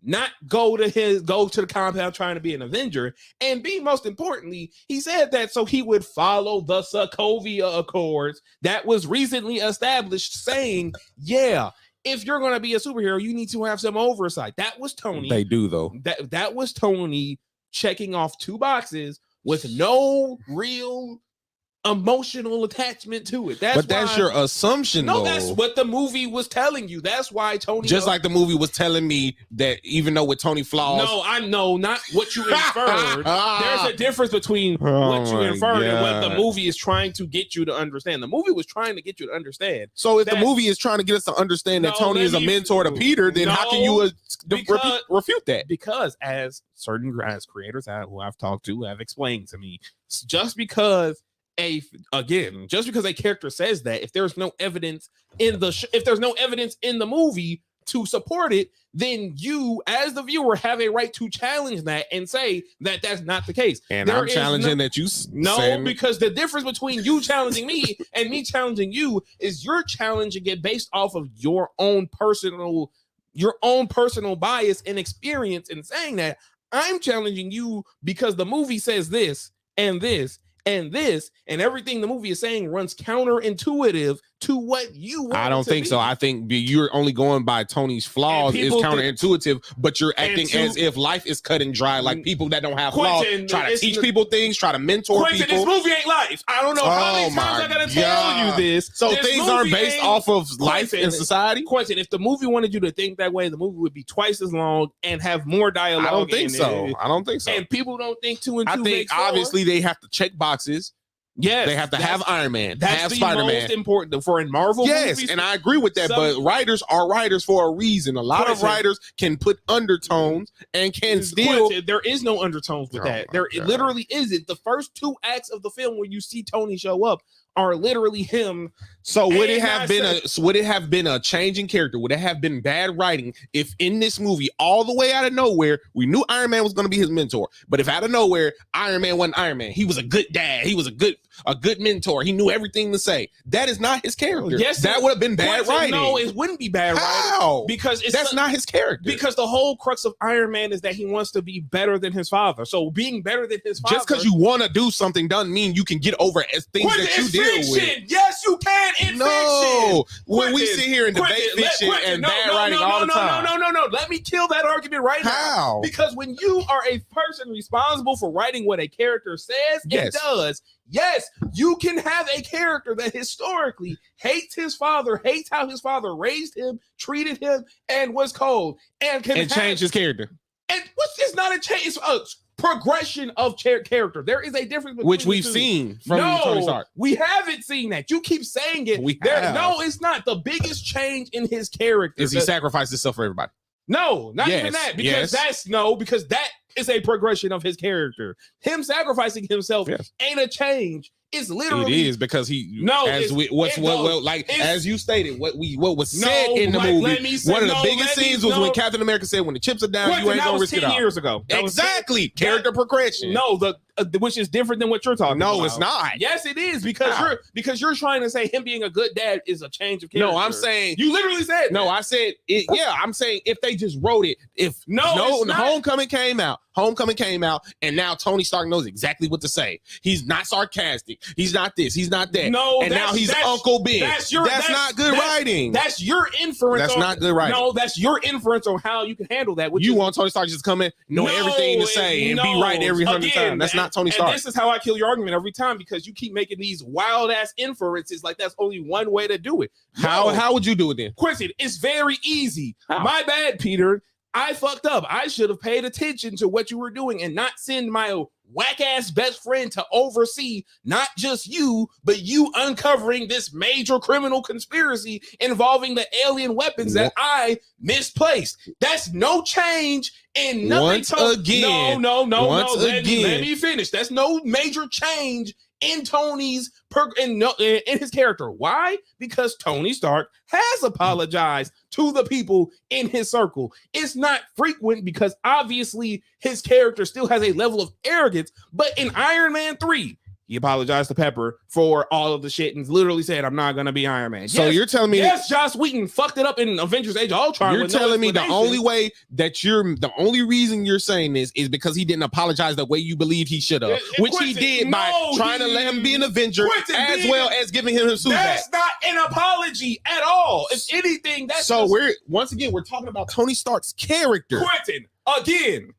not go to the compound trying to be an Avenger, and B, most importantly, he said that so he would follow the Sokovia Accords that was recently established, saying, yeah, if you're going to be a superhero, you need to have some oversight. That was Tony. They do, though. That was Tony checking off two boxes with no real emotional attachment to it. That's your assumption, no, though. that's what the movie was telling you. That's why Tony. Just like the movie was telling me that even though with Tony flaws. No, I know not what you inferred. There's a difference between what you inferred and what the movie is trying to get you to understand. The movie was trying to get you to understand. So if the movie is trying to get us to understand that Tony is a mentor to Peter, then how can you refute that? Because as creators who I've talked to have explained to me, just because a character says that, if there's no evidence in the movie to support it, then you as the viewer have a right to challenge that and say that that's not the case. And I'm challenging that you because the difference between you challenging me and me challenging you is you're challenging it based off of your own personal bias and experience in saying that. I'm challenging you because the movie says this and this and this, and everything the movie is saying runs counterintuitive to what you want. I don't think so. I think you're only going by Tony's flaws is counterintuitive, but you're acting as if life is cut and dry. Like people that don't have flaws try to teach people things, try to mentor people. This movie ain't life. I don't know how many times I gotta tell you this. So things aren't based off of life in society. Quentin, if the movie wanted you to think that way, the movie would be twice as long and have more dialogue. I don't think so. And people don't think 2 and 2 makes 4. Obviously they have to check boxes. Yes, they have to have Iron Man, that's have the Spider-Man. most important for in Marvel. Yes, movies, and I agree with that. But writers are writers for a reason. A lot of writers can put undertones and can still. There is no undertones with that. There literally isn't. The first 2 acts of the film where you see Tony show up are literally him. So would it have been a change in character? Would it have been bad writing if in this movie, all the way out of nowhere, we knew Iron Man was going to be his mentor, but if out of nowhere Iron Man wasn't Iron Man, he was a good dad, he was a good mentor, he knew everything to say. That is not his character. Yes, that would have been bad writing. No, it wouldn't be bad writing because that's not his character. Because the whole crux of Iron Man is that he wants to be better than his father. So being better than his father, just because you want to do something doesn't mean you can get over as things that you deal with. Yes, you can. In fiction. When we sit here and debate fiction and bad writing all the time. No. Let me kill that argument right now. Because when you are a person responsible for writing what a character says and does, yes, you can have a character that historically hates his father, hates how his father raised him, treated him, and was cold, and change his character. And it's not a change. It's a progression of character. There is a difference between which we've seen from Tony Stark. We haven't seen that. You keep saying it. No, it's not. The biggest change in his character is he sacrificed himself for everybody. No, not even that. Because because that is a progression of his character. Him sacrificing himself ain't a change. It's literally it is because as you stated, what was said in the movie. One of the biggest scenes was when Captain America said, "When the chips are down, you ain't gonna risk it all." 10 years ago. Exactly, character progression. No, which is different than what you're talking about. No, it's not. Yes, it is because you're trying to say him being a good dad is a change of character. No, I'm saying you literally said. No, I said it. Yeah, I'm saying if they just wrote it, Homecoming came out, and now Tony Stark knows exactly what to say. He's not sarcastic. He's not this. He's not that. No, and now he's Uncle Ben. That's not good writing. That's your inference. That's not good writing. No, that's your inference on how you can handle that. You want Tony Stark to just come in, know everything to say, and be right every 100 times. That's not Tony Stark. And this is how I kill your argument every time because you keep making these wild ass inferences like that's only one way to do it. How would you do it then? Quincy, it's very easy. My bad, Peter. I fucked up. I should have paid attention to what you were doing and not send my whack ass best friend to oversee not just you, but you uncovering this major criminal conspiracy involving the alien weapons that I misplaced. That's no change in nothing. Once again. Let me finish. That's no major change in Tony's in his character. Why? Because Tony Stark has apologized to the people in his circle. It's not frequent because obviously his character still has a level of arrogance, but in Iron Man 3, he apologized to Pepper for all of the shit and literally said, "I'm not going to be Iron Man." So you're telling me... Yes, Joss Whedon fucked it up in Avengers Age of Ultron. You're telling me the only reason you're saying this is because he didn't apologize the way you believe he should have, which he did by trying to let him be an Avenger as well as giving him his suit back. That's not an apology at all. If anything, that's... So we're talking about Tony Stark's character. Quentin, again...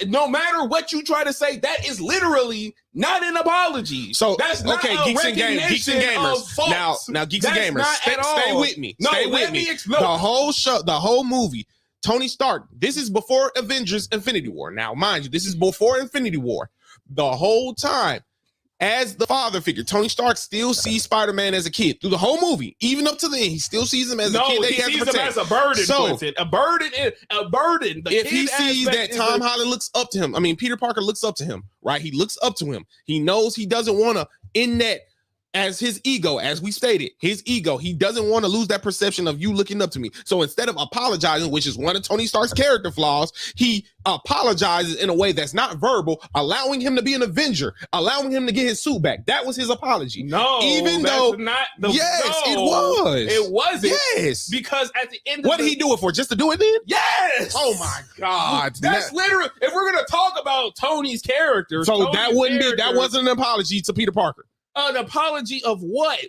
no matter what you try to say, that is literally not an apology. So that's not Geeks and Gamers. Now Geeks and Gamers, stay with me. No, stay with me. The whole movie, Tony Stark. This is before Avengers Infinity War. Now, mind you, this is before Infinity War. The whole time, as the father figure, Tony Stark still sees Spider-Man as a kid through the whole movie, even up to the end. He still sees him as a kid that he has to protect. Him as a burden. So, a burden. If he sees that Tom Holland looks up to him, Peter Parker looks up to him, right? He looks up to him. He knows he doesn't want to end that as his ego, as we stated, his ego. He doesn't want to lose that perception of you looking up to me. So instead of apologizing, which is one of Tony Stark's character flaws, he apologizes in a way that's not verbal, allowing him to be an Avenger, allowing him to get his suit back. That was his apology. No, even though not the yes, no, it was. It wasn't. Yes, because at the end, what did he do it for? Just to do it then? Yes. Oh my God, that's literally. If we're gonna talk about Tony's character, so that wasn't an apology to Peter Parker. An apology of what?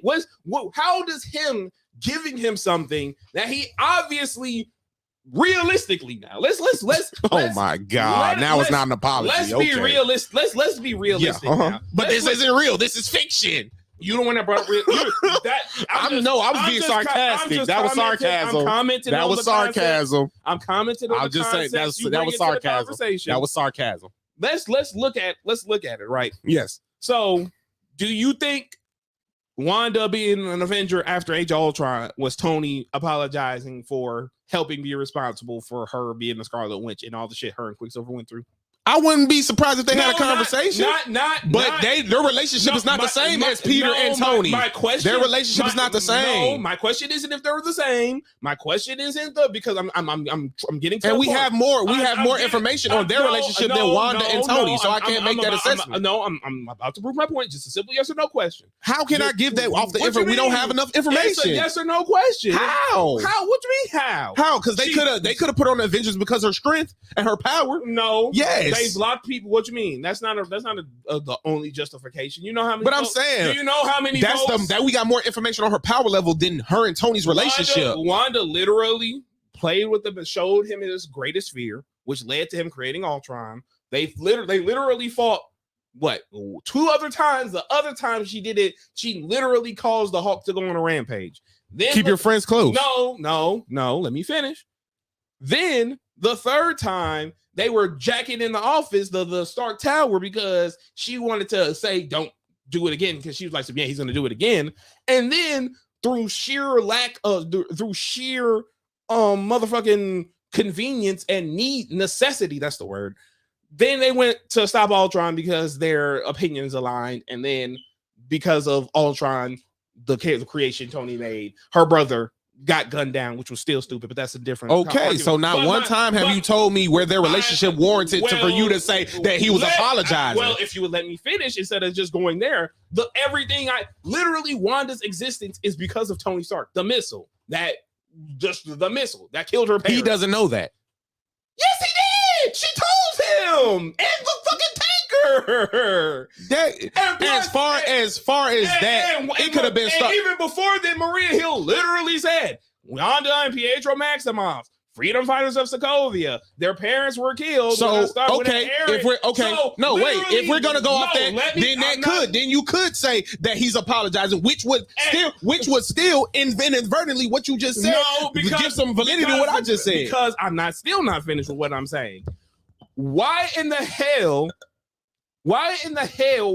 How does him giving him something that he obviously realistically now oh my God, now it's not an apology. Let's be realistic. Let's be realistic now. But this isn't real. This is fiction. You don't want to brought up real. I was being sarcastic. That was sarcasm. That was sarcasm. I'm commenting on the concept. That was sarcasm. That was sarcasm. Let's look at it, right? Yes. So, do you think Wanda being an Avenger after Age of Ultron was Tony apologizing for helping be responsible for her being the Scarlet Witch and all the shit her and Quicksilver went through? I wouldn't be surprised if they had a conversation. Their relationship is not the same as Peter and Tony. My question, their relationship is not the same. No, my question isn't if they're the same. My question isn't because I'm getting to and we have more. We have more information on their relationship than Wanda and Tony, so I can't make that assessment. I'm about to prove my point. Just a simple yes or no question. How can I give that off the info? We don't have enough information. It's a yes or no question. How? What do you mean how? How? Because they could have put on the Avengers because her strength and her power. No. Yes. They blocked people. What you mean? That's not the only justification. You know how many? But I'm saying, do you know how many? That we got more information on her power level than her and Tony's relationship. Wanda literally played with him and showed him his greatest fear, which led to him creating Ultron. They literally fought. What? 2 other times? The other time she did it, she literally caused the Hulk to go on a rampage. Then keep your friends close. No. Let me finish. Then the third time, they were jacking in the office, the Stark Tower, because she wanted to say, don't do it again, because she was like, yeah, he's going to do it again. And then through sheer motherfucking convenience and necessity, that's the word, then they went to stop Ultron because their opinions aligned. And then because of Ultron, the creation Tony made, her brother got gunned down, which was still stupid, but that's a different argument. So not one time have you told me where their relationship warranted for you to say that he was apologizing. Well, if you would let me finish instead of just going there, literally Wanda's existence is because of Tony Stark, the missile that killed her parents. He doesn't know that. Yes, he did. She told him, and the fucking tanker. As far as that, it could have been stuck. Even before then, Maria Hill literally said, Wanda and Pietro Maximoff, freedom fighters of Sokovia, their parents were killed. So if we're gonna go off that, then you could say that he's apologizing, which would still inadvertently what you just said. No, because give some validity to what I just said. Because I'm still not finished with what I'm saying. Why in the hell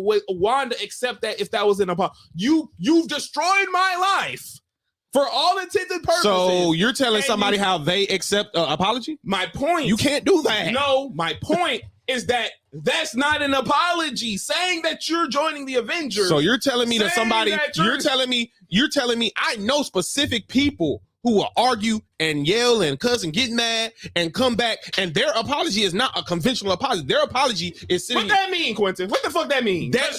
would Wanda accept that if that was an apology? You've destroyed my life for all intents and purposes. So you're telling somebody how they accept an apology? My point. You can't do that. No, my point is that that's not an apology. Saying that you're joining the Avengers. So you're telling me that somebody. You're telling me I know specific people who will argue and yell and cuss and get mad and come back, and their apology is not a conventional apology. Their apology is sitting. What that mean, Quentin? What the fuck that mean? As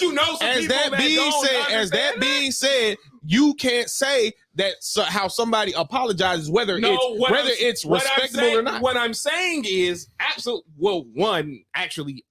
that being said, you can't say that how somebody apologizes, whether it's respectable or not. What I'm saying is actually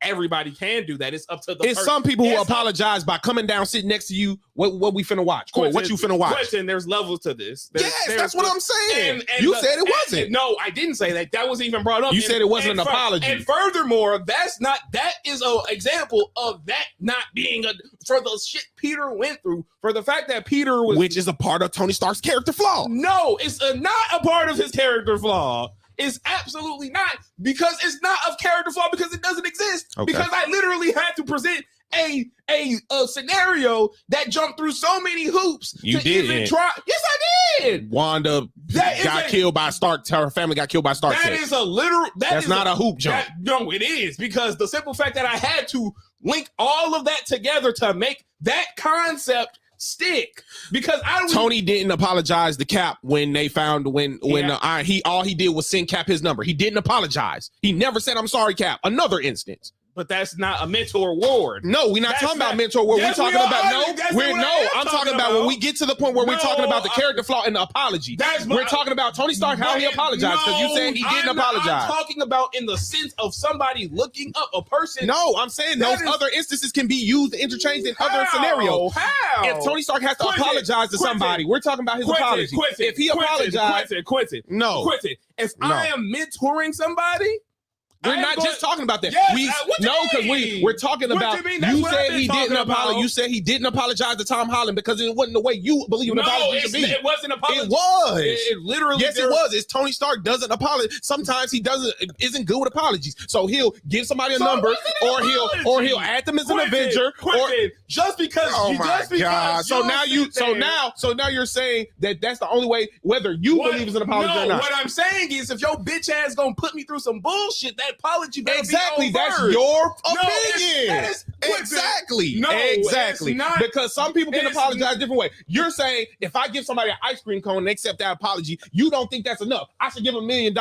everybody can do that. It's up to the person. Some people who apologize by coming down, sitting next to you. What we finna watch? What you finna watch? Question. There's levels to this. That's what I'm saying. You said it wasn't. No, I didn't say that. That wasn't even brought up. You said it wasn't an apology. And furthermore, that is an example of that not being for the shit Peter went through, for the fact that Peter was, which is a part of Tony Stark's character flaw. No, it's not a part of his character flaw. It's absolutely not, because it's not of character flaw, because it doesn't exist. Okay. Because I literally had to present a scenario that jumped through so many hoops. You did even try. Yes, I did. Wanda got killed by Stark. Her family got killed by Stark. That is a literal. That's not a hoop jump. No, it is, because the simple fact that I had to link all of that together to make that concept stick, because Tony didn't apologize to Cap when they found all he did was send Cap his number. He didn't apologize. He never said, "I'm sorry, Cap." Another instance. But that's not a mentor award. No, we're not talking about mentor award. We're talking about I'm talking about when we get to the point where we're talking about the character flaw and the apology. We're talking about Tony Stark, how he apologized, because you said he didn't apologize. I'm talking about in the sense of somebody looking up a person. No, I'm saying those other instances can be used interchanged in other scenarios. How? If Tony Stark has to apologize to somebody, we're talking about his apology. If he apologized, no. If I am mentoring somebody, we're not just talking about that. Yes, because we're talking about. You said he didn't apologize. You said he didn't apologize to Tom Holland because it wasn't the way you believe an apology should be. It wasn't an apology. It was. It literally. Yes, it was. It's Tony Stark doesn't apologize. Sometimes he isn't good with apologies. So he'll give somebody a number, or he'll add them as an Avenger. Just because. Oh my God! So now you're saying that that's the only way, whether you believe it's an apology or not. What I'm saying is, if your bitch ass gonna put me through some bullshit, that apology better exactly be that's your opinion. Exactly. No, exactly. Because some people can apologize a different way. You're saying if I give somebody an ice cream cone and they accept that apology, you don't think that's enough. I should give $1 million.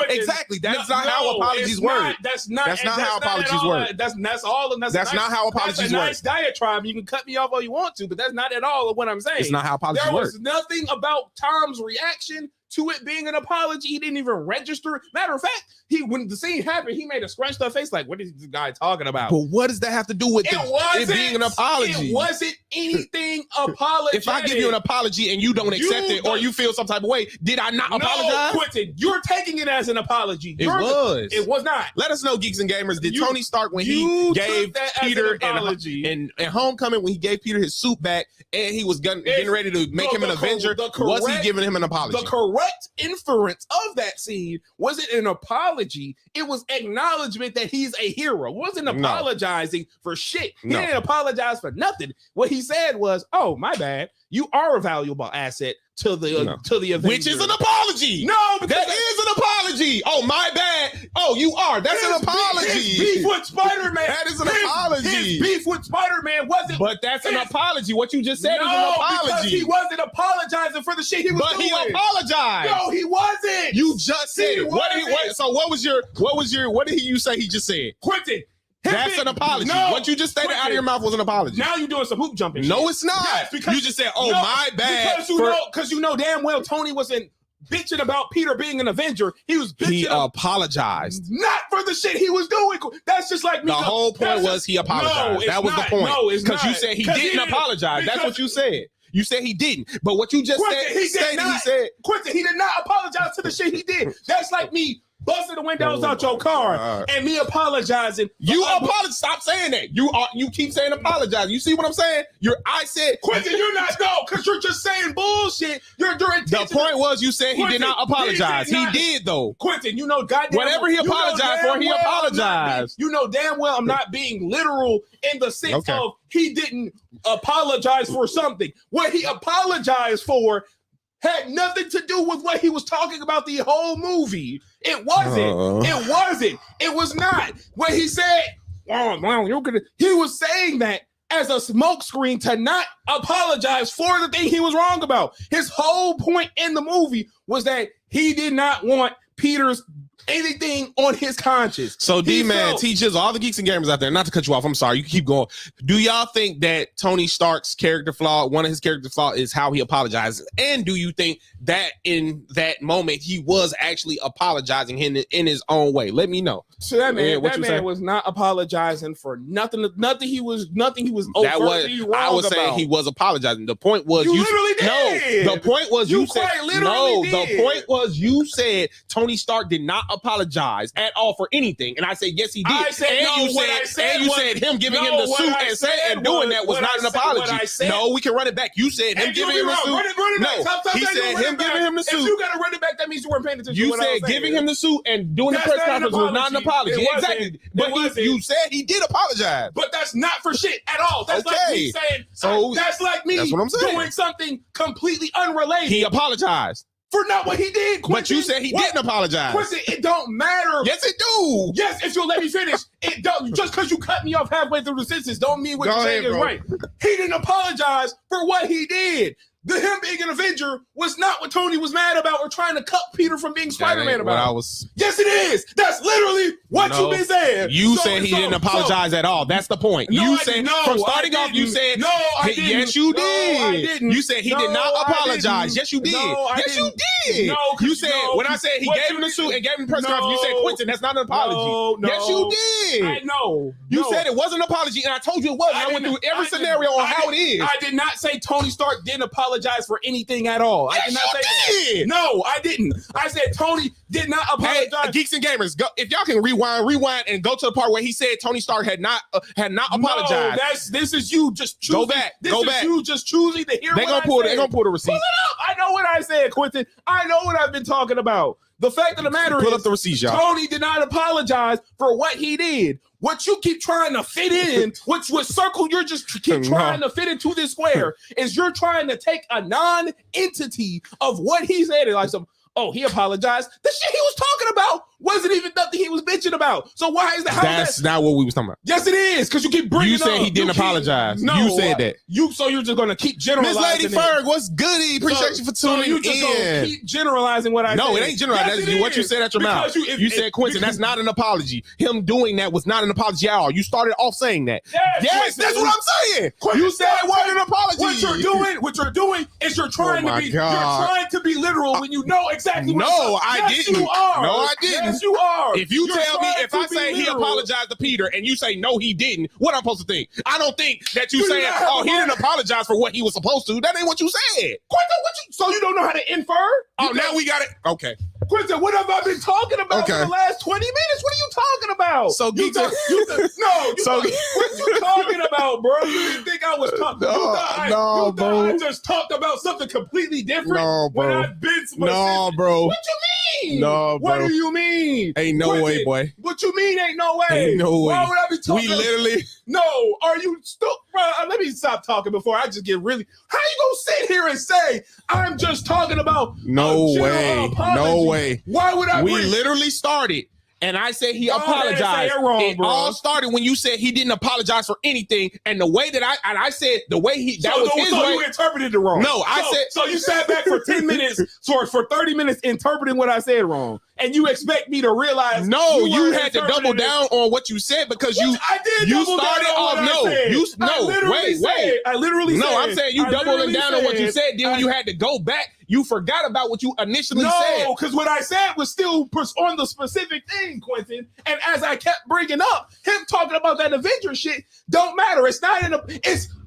Exactly. That's not how apologies work. That's not how apologies work. That's all. That's not how apologies work. That's a nice diatribe. You can cut me off all you want to, but that's not at all what I'm saying. It's not how apologies work. There was nothing about Tom's reaction to it being an apology. He didn't even register. Matter of fact, when the scene happened, he made a scrunched up face like, what is this guy talking about? But what does that have to do with it being an apology? It wasn't anything apologetic. If I give you an apology and you don't accept it, or you feel some type of way, did I not apologize? Quentin, you're taking it as an apology. It was not. Let us know, Geeks and Gamers. Did Tony Stark, when he gave Peter and Homecoming, when he gave Peter his suit back and he was getting ready to make him an Avenger, was he giving him an apology? The correct inference of that scene wasn't an apology. It was acknowledgement that he's a hero. It wasn't apologizing for shit. He didn't apologize for nothing. What he said was, "Oh, my bad. You are a valuable asset to the Avengers." Which is an apology. No, because that is an apology. Oh, my bad. Oh, you are. That's an apology. His beef with Spider-Man. That is an apology. His beef with Spider-Man wasn't. But that's an apology. What you just said is an apology. Because he wasn't apologizing for the shit he was doing. But he apologized. No, he wasn't. You just said it. What did you say he just said? Quentin. That's an apology. No, what you just stated out of your mouth was an apology. Now you're doing some hoop jumping. No, shit. it's not. Yes, because you just said, "Oh, my bad." Because you know damn well Tony wasn't bitching about Peter being an Avenger. He was bitching. He apologized. Not for the shit he was doing. That's just like me. The whole point was he apologized. No, that was not. the point. No, it's not. Because you said he didn't apologize. That's what you said. You said he didn't. But what you just said, Quentin, he did not apologize to the shit he did. That's like me busting the windows out your car and me apologizing. You apologize. Stop saying that. You keep saying apologize. You see what I'm saying? I said Quentin, you're not because you're just saying bullshit. The point was you said he did not apologize. He did though. Quentin, you know goddamn whatever he apologized for, he apologized. You know damn well I'm not being literal in the sense of he didn't apologize for something. What he apologized for had nothing to do with what he was talking about the whole movie. It wasn't. It wasn't. It was not. What he said, he was saying that as a smokescreen to not apologize for the thing he was wrong about. His whole point in the movie was that he did not want Peter's anything on his conscience. So D-Man felt- teaches all the geeks and gamers out there, not to cut you off, I'm sorry, you can keep going. Do y'all think that Tony Stark's character flaw, one of his character flaws is how he apologizes? And do you think that in that moment he was actually apologizing in his own way? Let me know. So that man, What you that say? man was not apologizing for nothing. Nothing he was That was overtly wrong I was saying about. he was apologizing. The point was You literally did. No, the point was You you said quite literally no. did. The point was you said Tony Stark did not apologize at all for anything, and I said yes he did. I said, and no, you what said, I said and you was- said him giving no, him the what suit I and said doing was- that was what not I an said- apology. what I said- No, we can run it back. You said him And giving you him the wrong. suit. Run it back. No, Stop he saying said you run him it back. giving him the If suit. you gotta run it back, that means you weren't paying attention. to You what I was said saying. giving him the suit and doing That's the press not an conference was not an apology. apology. It wasn't. Exactly. It But wasn't. you said he did apologize. But that's not for shit at all. That's like Okay. me saying. So, that's like me that's what I'm saying. doing something completely unrelated He apologized. for not what he did. But you said he didn't apologize. Quincy, it don't matter. Yes, it do. Yes, if you'll let me finish, it don't. Just because you cut me off halfway through the sentence, don't mean what Go you're saying ahead, is bro. right. He didn't apologize for what he did. Him being an Avenger was not what Tony was mad about or trying to cut Peter from being Spider-Man What I about. was. Yes, it is. That's literally what No. you've been saying. You said he didn't apologize at all. That's the point. No, You I said didn't. No, from I starting off, you didn't. said No, I didn't. Yes, you No, did. I didn't. You said he did No, not I apologize. didn't. Yes, you did. No, I yes, you didn't. did. No, 'cause you said no, when I said he what gave you him the did- suit and gave him the press No. conference, you said Quentin, that's not an apology. No, Yes, you did. I know. You No. said it wasn't an apology, and I told you it was. I went through every scenario on how it is. I did not say Tony Stark didn't apologize for anything at all. I did not say that. did. No, I didn't. I said Tony did not Hey, apologize. geeks and gamers, go, if y'all can rewind, and go to the part where he said Tony Stark had not apologized. No, this is you just choosing. Go back. This Go is back. you just choosing to hear. They what gonna I pull. said. They gonna pull the receipt. Pull it up. I know what I said, Quentin. I know what I've been talking about. The fact of the matter Pull is, up the receipts, y'all. Tony did not apologize for what he did. What you keep trying to fit in, what circle you're just keep trying to fit into this square, is you're trying to take a non-entity of what he said and like some. Oh, he apologized. The shit he was talking about wasn't even nothing he was bitching about. So why is that? That's not what we was talking about. Yes, it is, because you keep bringing You said up. he didn't apologize. You said that. So you're just gonna keep Miss generalizing. Lady it. Ferg, what's goody? Appreciate you for tuning you just gonna in. keep generalizing what I No, said. it ain't general. Yes, That's it what you is. said at your Because mouth. if- You said, Quentin, that's not an apology. Him doing that was not an apology at all. You started off saying that. Yes, that's what I'm saying. Quentin, You said it wasn't an apology. What you're doing is you're trying my to be God. you're trying to be literal when you know exactly what No, you're I yes, didn't. You are. No, I didn't. Yes, you are. If you You're tell me, trying if to I be say he literal. apologized to Peter and you say no, he didn't, what I'm supposed to think? I don't think that you Do you saying, not have oh, a he mind? didn't apologize for what he was supposed to. That ain't what you said. Quentin, so you don't know how to infer? Oh, now we got it. Okay. Quentin, what have I been talking about for Okay. the last 20 minutes? What are you talking about? So you geeks thought, So- what you talking about, bro? You didn't think I was talking? bro. I just talked about something completely different. No, When bro. I've been specific. No, bro. What you mean? No, What bro. do you mean? Ain't no Quentin, way, boy. What you mean? Ain't no way. Ain't no way. Why would I be talking? We literally. No, are you still, bro? Let me stop talking before I just get really. How you gonna sit here and say I'm just talking about? No a general way. apology? No way. Why would I? We bring- literally started, and I said he Go ahead and say apologized. it wrong, It bro. all started when you said he didn't apologize for anything, and the way that I said the way he that was his so way. you interpreted it wrong. No, I said- So you sat back for 10 minutes, for 30 minutes interpreting what I said wrong, and you expect me to realize? No, you weren't had to double interpreting it. down on what you said because you. I did. you double down started on off- what no, I said. you- I no, literally wait, said- wait. I literally No, said. I'm saying you I doubling literally down on what you said. Then when I- you had to go back, you forgot about what you initially said. No, because what I said was still on the specific thing, Quentin. And as I kept bringing up, him talking about that Avenger shit don't matter. It's not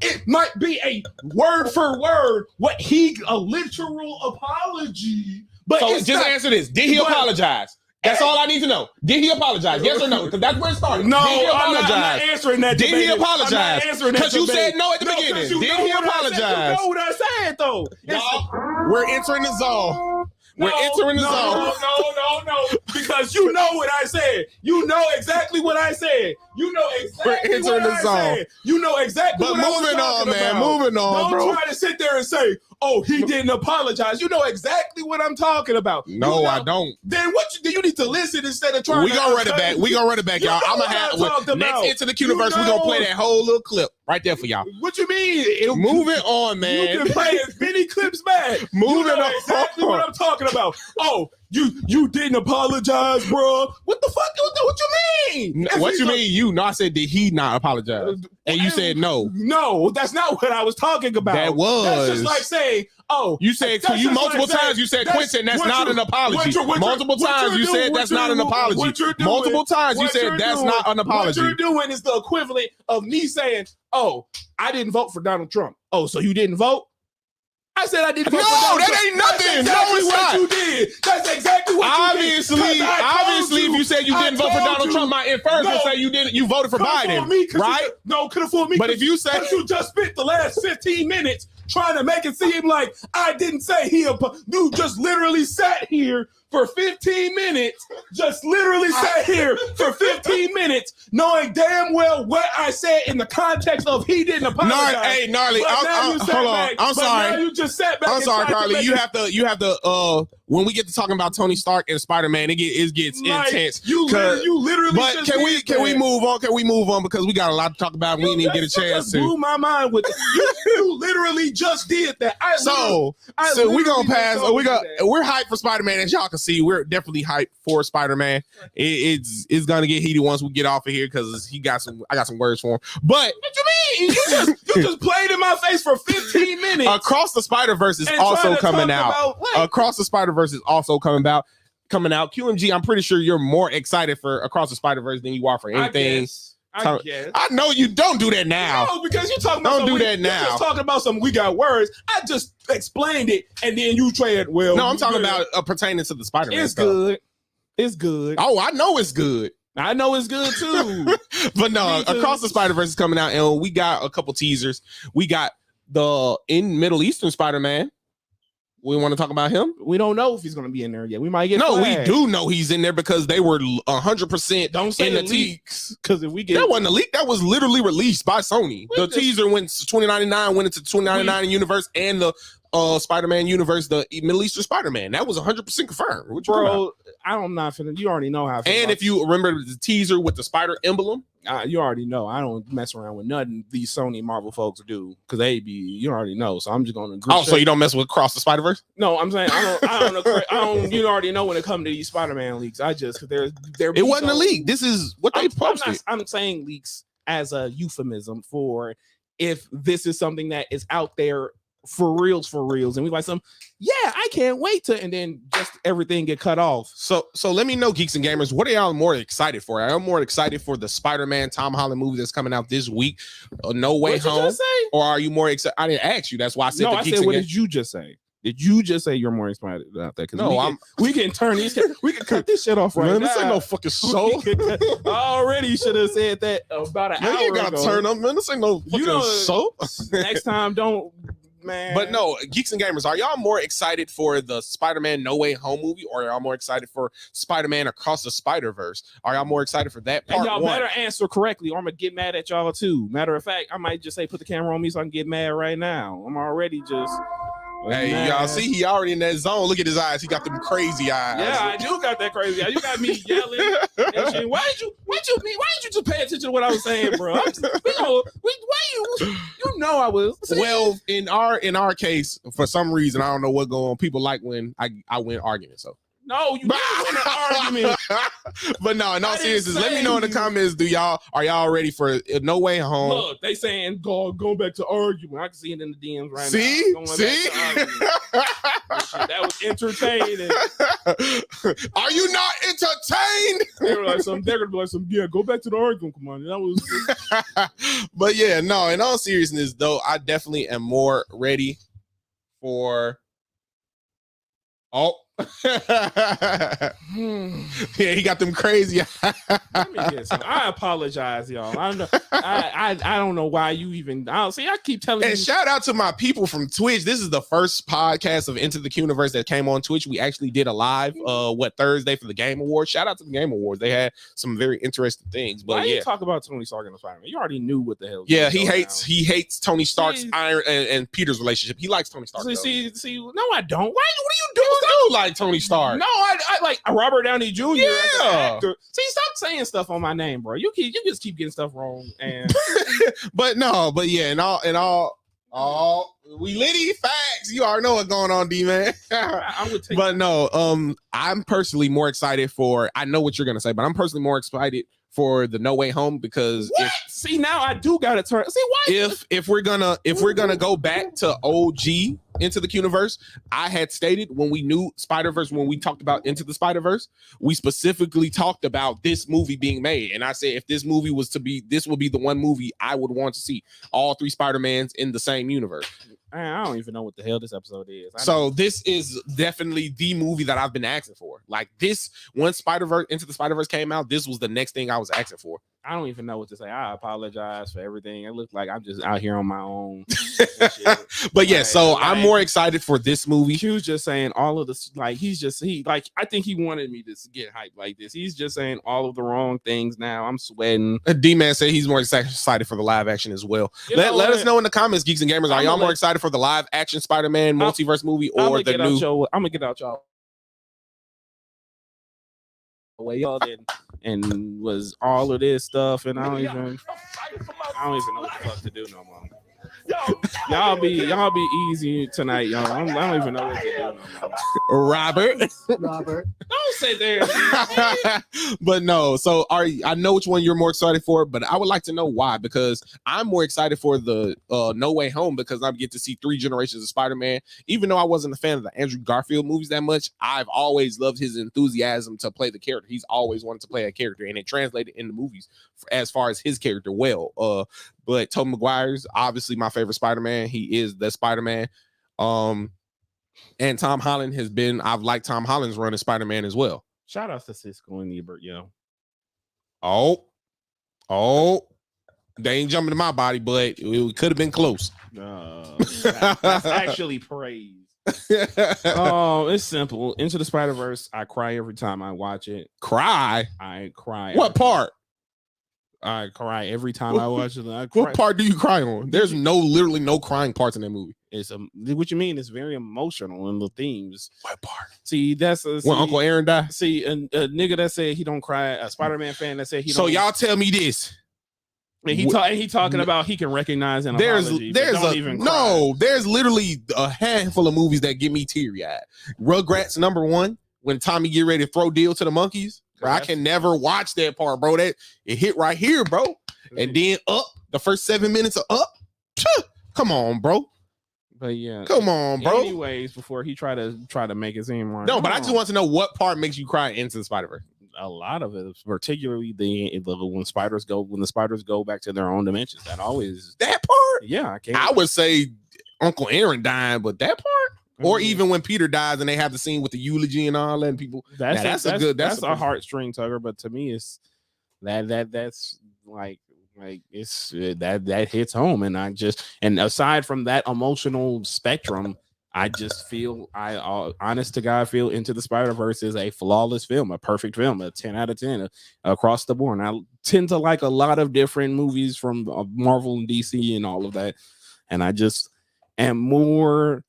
it might be a word for word a literal apology, but So it's just not, answer this: did he but- apologize? That's all I need to know. Did he apologize? Yes or no? Because that's where it started. No, did he I'm apologize? not answering that. Did he debate. apologize? I'm not answering that Because you debate. said no at the beginning. 'cause you Did know he what I said. apologize? You know what I said though. Y'all, we're entering the zone. We're entering the zone. No, because you know what I said. You know exactly what I said. You know exactly We're entering what the I zone. said. You know exactly But what I was moving on, talking man. about. Moving on, Don't bro. try to sit there and say, oh, he didn't apologize. You know exactly what I'm talking about. No, You know- I don't. Then you need to listen instead of trying We to gonna run it back. We gonna run it back, You y'all. know I'm what gonna I have talked next about. into the You Quniverse. We're gonna know. play that whole little clip right there for y'all. What you mean? Moving on, You man. can play as many clips back. Moving you know on. exactly what I'm talking about. Oh, You didn't apologize, bro. What the fuck? What you mean? What you mean? You? No, I said, did he not apologize? And you said no. No, that's not what I was talking about. That was. That's just like saying, oh, you said to you multiple times. You said, Quentin, that's not an apology. Multiple times you said that's not an apology. Multiple times you said that's not an apology. What you're doing is the equivalent of me saying, oh, I didn't vote for Donald Trump. Oh, so you didn't vote? I said I didn't vote for Donald Trump. No, that ain't nothing. That's exactly no, it's what not. you did. That's exactly what you did. Obviously, if you said you didn't vote for Donald Trump, my inference would say you didn't. You voted for Biden, right? No, could have fooled me. But if you say you just spent the last 15 minutes trying to make it seem like I didn't say you just literally sat here for 15 minutes, knowing damn well what I said in the context of he didn't apologize. Gnarly, hold on. I'm sorry. Now you just sat back. I'm sorry, Carly. You have to. When we get to talking about Tony Stark and Spider-Man, it gets intense. You literally. But can we move on? Can we move on because we got a lot to talk about? We didn't even get a chance to. Blew my mind with you. Literally just did that. So we gonna pass. We're hyped for Spider-Man, as y'all can see. We're definitely hyped for Spider-Man. It's gonna get heated once we get off of here because I got some words for him. But what you mean? You just played in my face for 15 minutes. Across the Spider-Verse is also coming out. Across the Spider-Verse is also coming out. QMG, I'm pretty sure you're more excited for Across the Spider-Verse than you are for anything. I guess. I know you don't do that now. No, because you're talking about Don't do that now. You're just talking about some we got words. I just explained it, and then you tried. Well, no, I'm talking about pertaining to the Spider-Man. It's stuff. good. It's good. Oh, I know it's good. I know it's good too. But no, Across the Spider-Verse is coming out, and we got a couple teasers. We got the Middle Eastern Spider-Man. We want to talk about him. We don't know if he's going to be in there yet. We might get flagged. We do know he's in there because they were 100%. Don't say in the leaks because if we get that wasn't a leak. That was literally released by Sony. The teaser went to 2099, went into 2099 universe and the Spider-Man universe, the Middle Eastern Spider-Man. That was 100% confirmed. Bro, I'm not finna. You already know how. And if you remember the teaser with the spider emblem, you already know. I don't mess around with nothing these Sony Marvel folks do because they be. You already know. So I'm just gonna. So you don't mess with Across the Spider-Verse? No, I'm saying I don't. You already know when it comes to these Spider-Man leaks. I just because it wasn't a leak. This is what they posted. I'm saying leaks as a euphemism for if this is something that is out there. For reals, and we like I can't wait to, and then just everything get cut off. So let me know, geeks and gamers, what are y'all more excited for? Are y'all more excited for the Spider-Man Tom Holland movie that's coming out this week, No Way Home, or are you more excited? I didn't ask you. That's why I said. No, I said, what did you just say? Did you just say you're more excited about that? No, we can turn these. We can cut this shit off right now. This ain't no fucking soul. I already should have said that about an hour ago. You gotta turn up, man. This ain't no fucking soul. Next time, don't. Man. But no, geeks and gamers, are y'all more excited for the Spider-Man No Way Home movie, or are y'all more excited for Spider-Man Across the Spider-Verse? Are y'all more excited for that part? And y'all better answer correctly, or I'm gonna get mad at y'all too. Matter of fact, I might just say put the camera on me so I can get mad right now. I'm already just. Hey, y'all see he already in that zone. Look at his eyes. He got them crazy eyes. Yeah, I do got that crazy eyes. You got me yelling and shit. Why did you just pay attention to what I was saying, bro? You know I was. Well, in our case, for some reason, I don't know what going on. People like when I win arguments. So no, you didn't win an argument. But no, in all seriousness, let me know in the comments. Are y'all ready for No Way Home? Look, they saying go back to arguing. I can see it in the DMs right now. That was entertaining. Are you not entertained? They're gonna be like go back to the arguing. Come on, that was. But yeah, no. In all seriousness, though, I definitely am more ready for. Yeah, he got them crazy. Let me get some. I apologize, y'all. I don't know why you even. I keep telling you. And shout out to my people from Twitch. This is the first podcast of Into the Quniverse that came on Twitch. We actually did a live Thursday for the Game Awards. Shout out to the Game Awards. They had some very interesting things. But why you talk about Tony Stark and the Spider-Man? You already knew what the hell. Yeah, he hates Tony Stark's Iron and Peter's relationship. He likes Tony Stark. See, no, I don't. What are you doing? You like Tony Stark? No, I like Robert Downey Jr. Yeah. As an actor. See, stop saying stuff on my name, bro. You just keep getting stuff wrong. And but yeah, in all Oh, we litty facts. You already know what's going on, D-Man. I would take But no, I'm personally more excited for, I know what you're gonna say, but I'm personally more excited for the No Way Home because see, now I do gotta turn. See what? if we're gonna go back to OG Into the Quniverse, I had stated when we knew Spider-Verse, when we talked about Into the Spider-Verse, we specifically talked about this movie being made. And I said if this movie was to be, this would be the one movie I would want to see all three Spider-Mans in the same universe. I don't even know what the hell this episode is. So this is definitely the movie that I've been asking for. Like this, once Spider-Verse Into the Spider-Verse came out, this was the next thing I was asking for. I don't even know what to say. I apologize for everything. It looked like I'm just out here on my own. But yeah, so I'm more excited for this movie. He was just saying all of this, like I think he wanted me to get hyped like this. He's just saying all of the wrong things now. I'm sweating. D-Man said he's more excited for the live action as well. Let us know in the comments, Geeks and Gamers. Are y'all more excited for the live action Spider-Man multiverse movie or the new? I'm gonna get out y'all way y'all did and was all of this stuff, and I don't even know what the fuck to do no more. Y'all be easy tonight, y'all. I don't even know what to do no more. Robert. Don't say there. But no, so I know which one you're more excited for, but I would like to know why, because I'm more excited for the No Way Home because I get to see 3 generations of Spider-Man. Even though I wasn't a fan of the Andrew Garfield movies that much, I've always loved his enthusiasm to play the character. He's always wanted to play a character, and it translated in the movies as far as his character well. But Tobey Maguire's obviously my favorite Spider-Man. He is the Spider-Man. And Tom Holland has been, I've liked Tom Holland's run as Spider-Man as well. Shout out to Cisco and Ebert, yo. Oh, they ain't jumping to my body, but it could have been close. That's actually praise. Oh, it's simple. Into the Spider-Verse, I cry every time I watch it. Cry? I cry. What part? I cry every time I watch it. What part do you cry on? There's literally no crying parts in that movie. It's what you mean? It's very emotional in the themes. What part? See, that's when Uncle Aaron died. See, a nigga that said he don't cry, a Spider-Man fan that said he. So don't, y'all tell me this. And he talking about he can recognize an apology. There's literally a handful of movies that get me teary-eyed. Rugrats #1, when Tommy get ready to throw deal to the monkeys. Bro, I can never watch that part, bro. That it hit right here, bro. And then the first 7 minutes of Up. Come on, bro. But yeah, come on, bro. Anyways, before he try to make it seem more. No, but I just want to know what part makes you cry into the Spider-Verse. A lot of it, particularly when the spiders go back to their own dimensions. That part. Yeah, I would say Uncle Aaron dying, but that part. Or even when Peter dies and they have the scene with the eulogy and all that, and people. That's a heartstring tugger. But to me, it's that's like it's that hits home, and aside from that emotional spectrum, I just feel honest to God feel Into the Spider-Verse is a flawless film, a perfect film, a 10 out of 10 across the board. And I tend to like a lot of different movies from Marvel and DC and all of that, and I just am more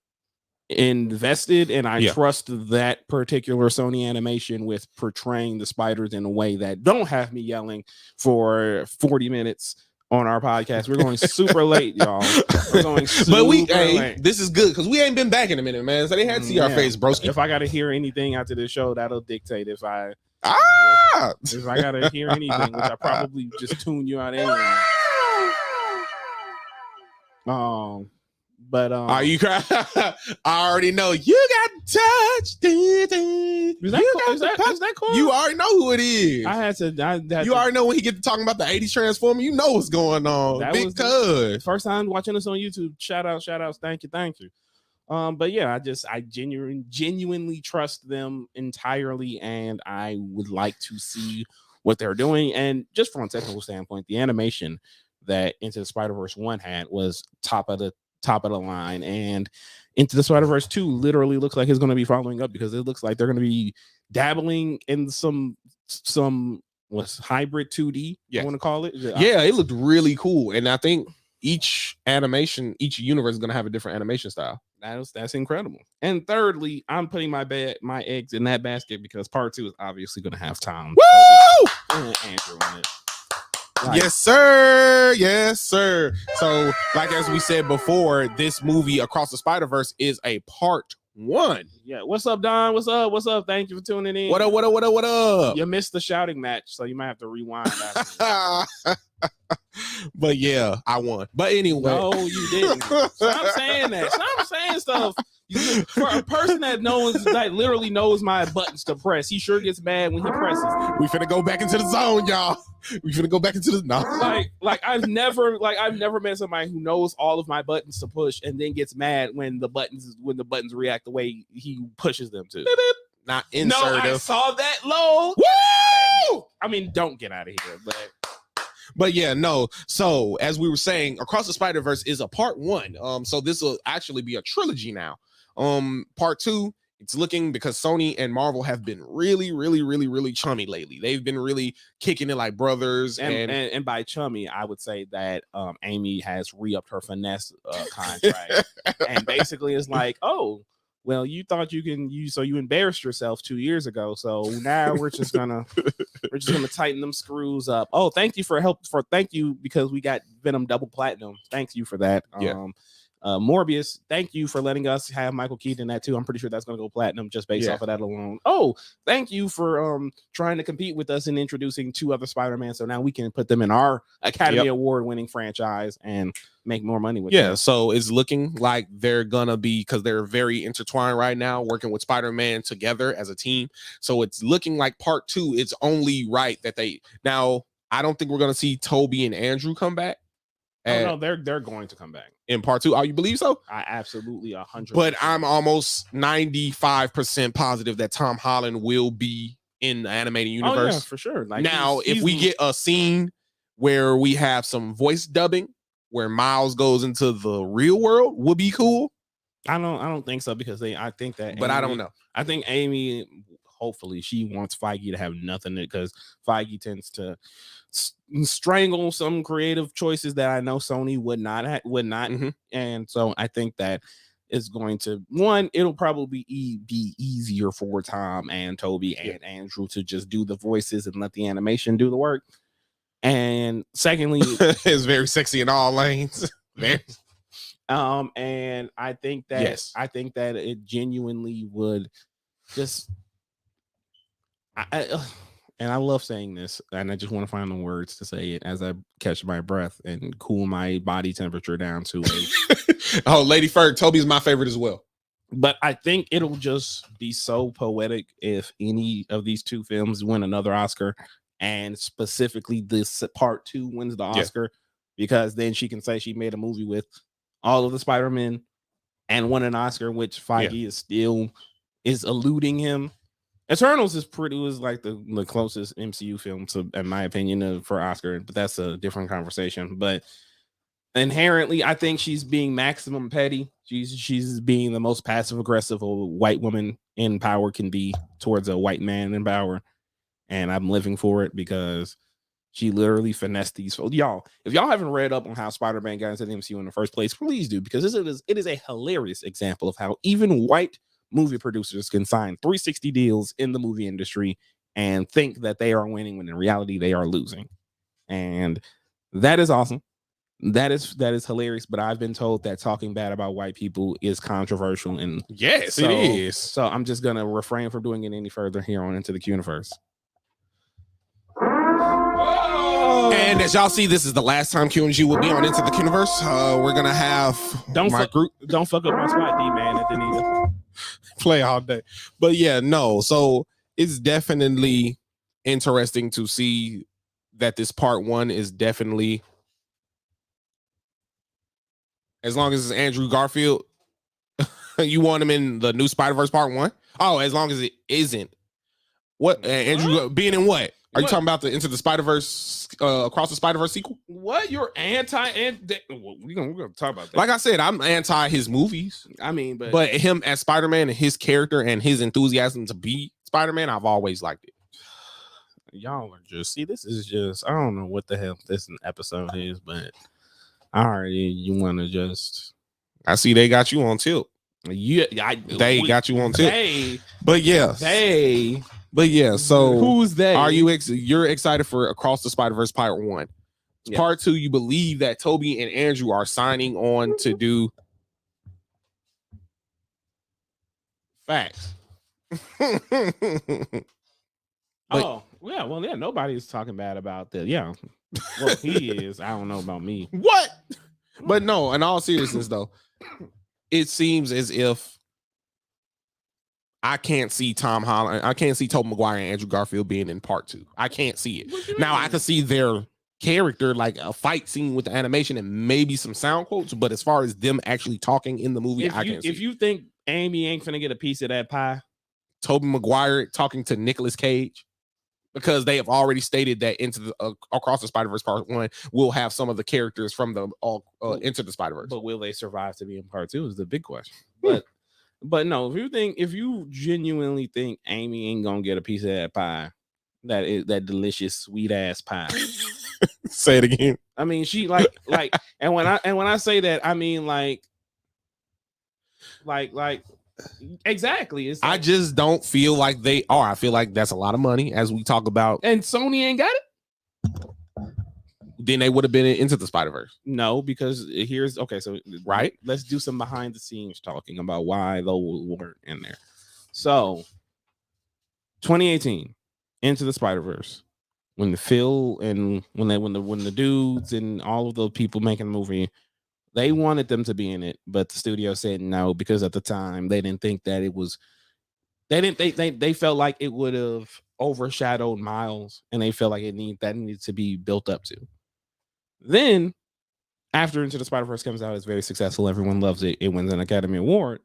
invested, and I trust that particular Sony animation with portraying the spiders in a way that don't have me yelling for 40 minutes on our podcast. We're going super late, y'all. We're going super late. This is good because we ain't been back in a minute, man. So they had to see our face, broski. If I gotta hear anything after this show, that'll dictate if I gotta hear anything, which I probably just tune you out anyway. But are you crying? I already know you got touched. Is that cool? You already know who it is. You already know when he get to talking about the 80s Transformer. You know what's going on. That Big cuz. First time watching this on YouTube. Shout outs. Thank you. But yeah, I genuinely trust them entirely, and I would like to see what they're doing. And just from a technical standpoint, the animation that Into the Spider-Verse 1 had was top of the line, and Into the Spider-Verse 2 literally looks like it's going to be following up, because it looks like they're going to be dabbling in some hybrid 2D, you want to call it. It looked really cool, and I think each universe is going to have a different animation style. That's incredible. And thirdly, I'm putting my eggs in that basket because part 2 is obviously going to have Tom, Woo! and Andrew in it. Like, Yes, sir. Yes, sir. So, like as we said before, this movie Across the Spider-Verse is a part 1. yeah. What's up, Don? What's up? What's up? Thank you for tuning in. What up? What up? What up? What up? You missed the shouting match, so you might have to rewind. After. But yeah, I won. But anyway, No, you didn't. Stop saying that. Stop saying stuff. For a person that literally knows my buttons to press, he sure gets mad when he presses. we finna go back into the zone, y'all. We finna go back into the Like I've never met somebody who knows all of my buttons to push and then gets mad when the buttons react the way he pushes them to. Beep, beep. Not insertive. No, I saw that low. Woo! I mean, don't get out of here, But yeah, no. So as we were saying, Across the Spider-Verse is a part 1. So this will actually be a trilogy now. Part 2, it's looking, because Sony and Marvel have been really, really, really, really chummy lately. They've been really kicking it like brothers. and by chummy, I would say that Amy has re-upped her finesse contract, and basically it's like, oh, well, you thought you embarrassed yourself 2 years ago, so now we're just gonna tighten them screws up. Oh, thank you because we got Venom double platinum. Thank you for that. Yeah. Morbius, thank you for letting us have Michael Keaton in that too. I'm pretty sure that's going to go platinum just based off of that alone. Oh, thank you for trying to compete with us and introducing 2 other Spider-Man, so now we can put them in our Academy Award winning franchise and make more money with them. So it's looking like they're gonna be, because they're very intertwined right now, working with Spider-Man together as a team. So it's looking like part 2, it's only right that now I don't think we're gonna see Toby and Andrew come back. No, they're going to come back in part 2. Oh, you believe so? I absolutely 100%. But I'm almost 95% positive that Tom Holland will be in the animated universe. Oh, yeah, for sure. Like, now, if we get a scene where we have some voice dubbing, where Miles goes into the real world, would be cool. I don't think so, because I think that. But Amy, I don't know. I think Amy, hopefully, she wants Feige to have nothing, because Feige tends to strangle some creative choices that I know Sony would not. Mm-hmm. And so I think that is going to, it'll probably be easier for Tom and Toby and Andrew to just do the voices and let the animation do the work. And secondly, it's very sexy in all lanes. And I think that it genuinely would just and I love saying this, and I just want to find the words to say it as I catch my breath and cool my body temperature down to a oh, Lady Ferg, Toby's my favorite as well. But I think it'll just be so poetic if any of these 2 films win another Oscar, and specifically this part 2 wins the Oscar, because then she can say she made a movie with all of the Spider-Men and won an Oscar, which Feige is eluding him. Eternals was like the closest MCU film to, in my opinion, for Oscar, but that's a different conversation. But inherently, I think she's being maximum petty. She's being the most passive aggressive a white woman in power can be towards a white man in power, and I'm living for it, because she literally finessed these. Y'all, if y'all haven't read up on how Spider-Man got into the MCU in the first place, please do, because it is a hilarious example of how even white movie producers can sign 360 deals in the movie industry and think that they are winning when in reality they are losing. And that is awesome. That is hilarious. But I've been told that talking bad about white people is controversial, and yes, it is. So I'm just gonna refrain from doing it any further here on Into the Quniverse. And as y'all see, this is the last time QNG will be on Into the Quniverse. We're gonna have don't fuck up my spot, D-man, at the neither. Play all day. But yeah, no. So it's definitely interesting to see that this part 1 is definitely, as long as it's Andrew Garfield, you want him in the new Spider-Verse part 1? Oh, as long as it isn't. What? Andrew being in what? Are you talking about the Into the Spider-Verse, Across the Spider-Verse sequel? What? You're anti? We're gonna talk about that. Like I said, I'm anti his movies. I mean, but him as Spider-Man and his character and his enthusiasm to be Spider-Man, I've always liked it. Y'all are just, see, this is just, I don't know what the hell this episode is, but you want to just, I see they got you on tilt. They got you on tilt. So who's they? Are you're excited for Across the Spider-Verse part 1? Yeah. Part 2, you believe that Toby and Andrew are signing on to do facts. Oh, yeah. Well, yeah, nobody's talking bad about that. Yeah. Well, he is. I don't know about me. What? But no, in all seriousness, though, it seems as if I can't see Tom Holland. I can't see Tobey Maguire and Andrew Garfield being in part 2. I can't see it. Now, I can see their character, like a fight scene with the animation and maybe some sound quotes, but as far as them actually talking in the movie, I can't see if you think Amy ain't finna get a piece of that pie, Tobey Maguire talking to Nicolas Cage, because they have already stated that into the Across the Spider-Verse Part 1 will have some of the characters from the Into the Spider-Verse. but will they survive to be in part 2 is the big question. But no, if you genuinely think Amy ain't gonna get a piece of that pie, that delicious sweet ass pie. Say it again. I mean, she like and when I say that, I mean like exactly. It's like, I just don't feel like they are. I feel like that's a lot of money, as we talk about. and Sony ain't got it. Then they would have been into the Spider-Verse. No, because here's okay. So Right. let's do some behind the scenes talking about why those weren't in there. So 2018, Into the Spider-Verse, when the Phil and when the dudes and all of the people making the movie, they wanted them to be in it, but the studio said no, because at the time they didn't think that it was. They felt like it would have overshadowed Miles, and they felt like that needed to be built up to. Then, after Into the Spider-Verse comes out, it's very successful. Everyone loves it. It wins an Academy Award.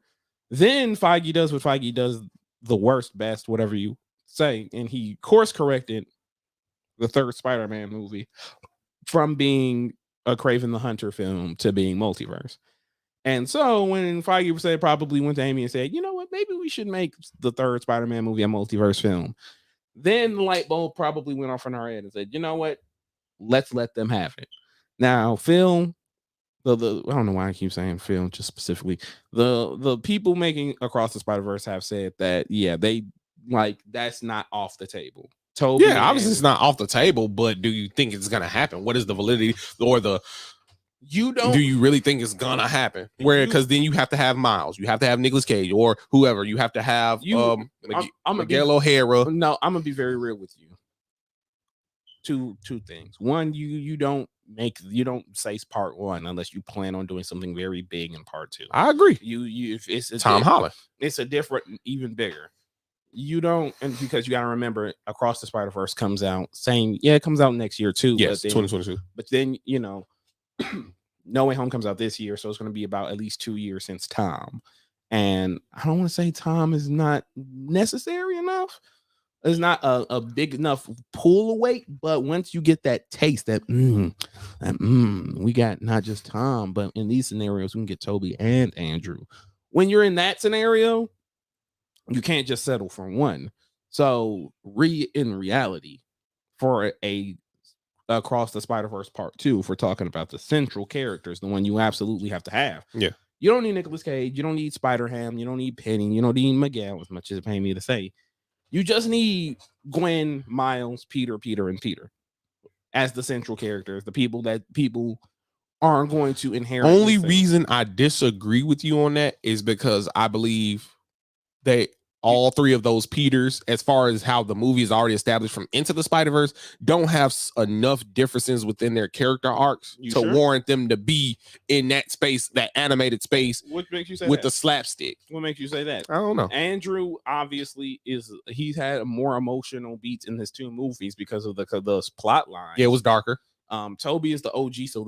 Then Feige does what Feige does, the worst, best, whatever you say, and he course corrected the third Spider-Man movie from being a Kraven the Hunter film to being multiverse. And so when Feige said, probably went to Amy and said, you know what, maybe we should make the third Spider-Man movie a multiverse film. Then the light bulb probably went off in our head and said, you know what, let's let them have it. Now, Phil, I don't know why I keep saying Phil, just specifically the people making Across the Spider-Verse have said that, yeah, they like that's not off the table. Toby, Yeah, obviously it's not off the table, but do you think it's gonna happen? What is the validity or do you really think it's gonna happen? Because then you have to have Miles, you have to have Nicolas Cage or whoever, you have to have Miguel O'Hara. No, I'm gonna be very real with you. Two things. One, you don't say part 1 unless you plan on doing something very big in part 2. I agree. If it's Tom Holland, it's a different, even bigger. You don't, and because you got to remember, Across the Spider-Verse comes out it comes out next year too. Yes, 2022. But then No Way Home comes out this year, so it's going to be about at least 2 years since Tom. And I don't want to say Tom is not necessary enough. It's not a big enough pull weight, but once you get that taste, we got not just Tom, but in these scenarios, we can get Toby and Andrew. When you're in that scenario, you can't just settle for one. So in reality, for a Across the Spider-Verse Part 2, if we're talking about the central characters, the one you absolutely have to have. Yeah. You don't need Nicolas Cage. You don't need Spider-Ham. You don't need Penny. You don't need Miguel, as much as it pains me to say. You just need Gwen, Miles, Peter, and Peter as the central characters, the people that people aren't going to inherit. Only reason I disagree with you on that is because I believe that all three of those Peters, as far as how the movie is already established from Into the Spider-Verse, don't have enough differences within their character arcs warrant them to be in that space, that animated space. What makes you say with that? The slapstick? What makes you say that? I don't know. Andrew obviously he's had more emotional beats in his 2 movies because of the plot line. Yeah, it was darker. Toby is the OG, so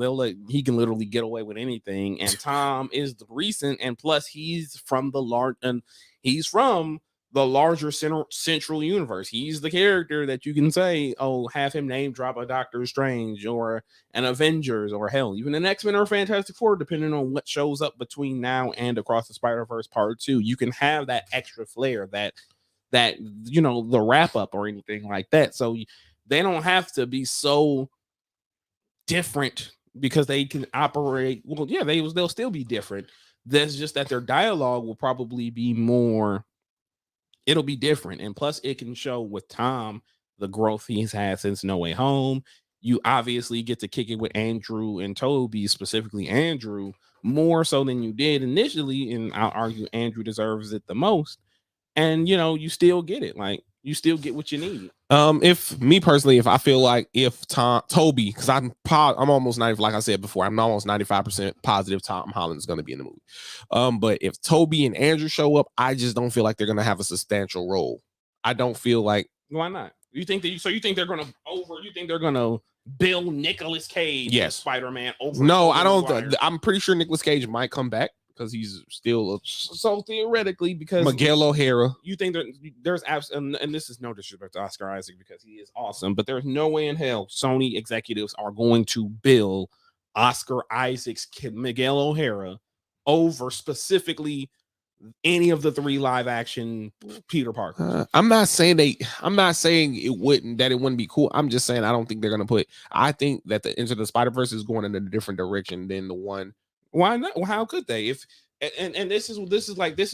he can literally get away with anything. And Tom is the recent, and plus he's from the larger central universe. He's the character that you can say, have him name drop a Doctor Strange or an Avengers or hell, even an X-Men or Fantastic Four, depending on what shows up between now and Across the Spider-Verse Part 2. You can have that extra flair, that the wrap up or anything like that. So they don't have to be so different because they can operate. Well, yeah, they'll still be different. That's just that their dialogue will probably be more. It'll be different, and plus, it can show with Tom the growth he's had since No Way Home. you obviously get to kick it with Andrew and Toby, specifically Andrew, more so than you did initially. And I'll argue Andrew deserves it the most. And you still get it. Like, you still get what you need. If me personally, if I feel like if Toby, because I'm almost 90, like I said before, I'm almost 95% positive Tom Holland is going to be in the movie. But if Toby and Andrew show up, I just don't feel like they're going to have a substantial role. I don't feel like. Why not? You think they're going to bill Nicolas Cage, yes, Spider-Man over? No, I don't. I'm pretty sure Nicolas Cage might come back because he's still so theoretically, because Miguel O'Hara. You think there's and this is no disrespect to Oscar Isaac because he is awesome, but there's no way in hell Sony executives are going to bill Oscar Isaac's Miguel O'Hara over specifically any of the 3 live action Peter Parkers. I'm not saying it wouldn't be cool. I'm just saying I don't think they're gonna I think that the Into the Spider-Verse is going in a different direction than the one. Why not? Well, how could they? If this is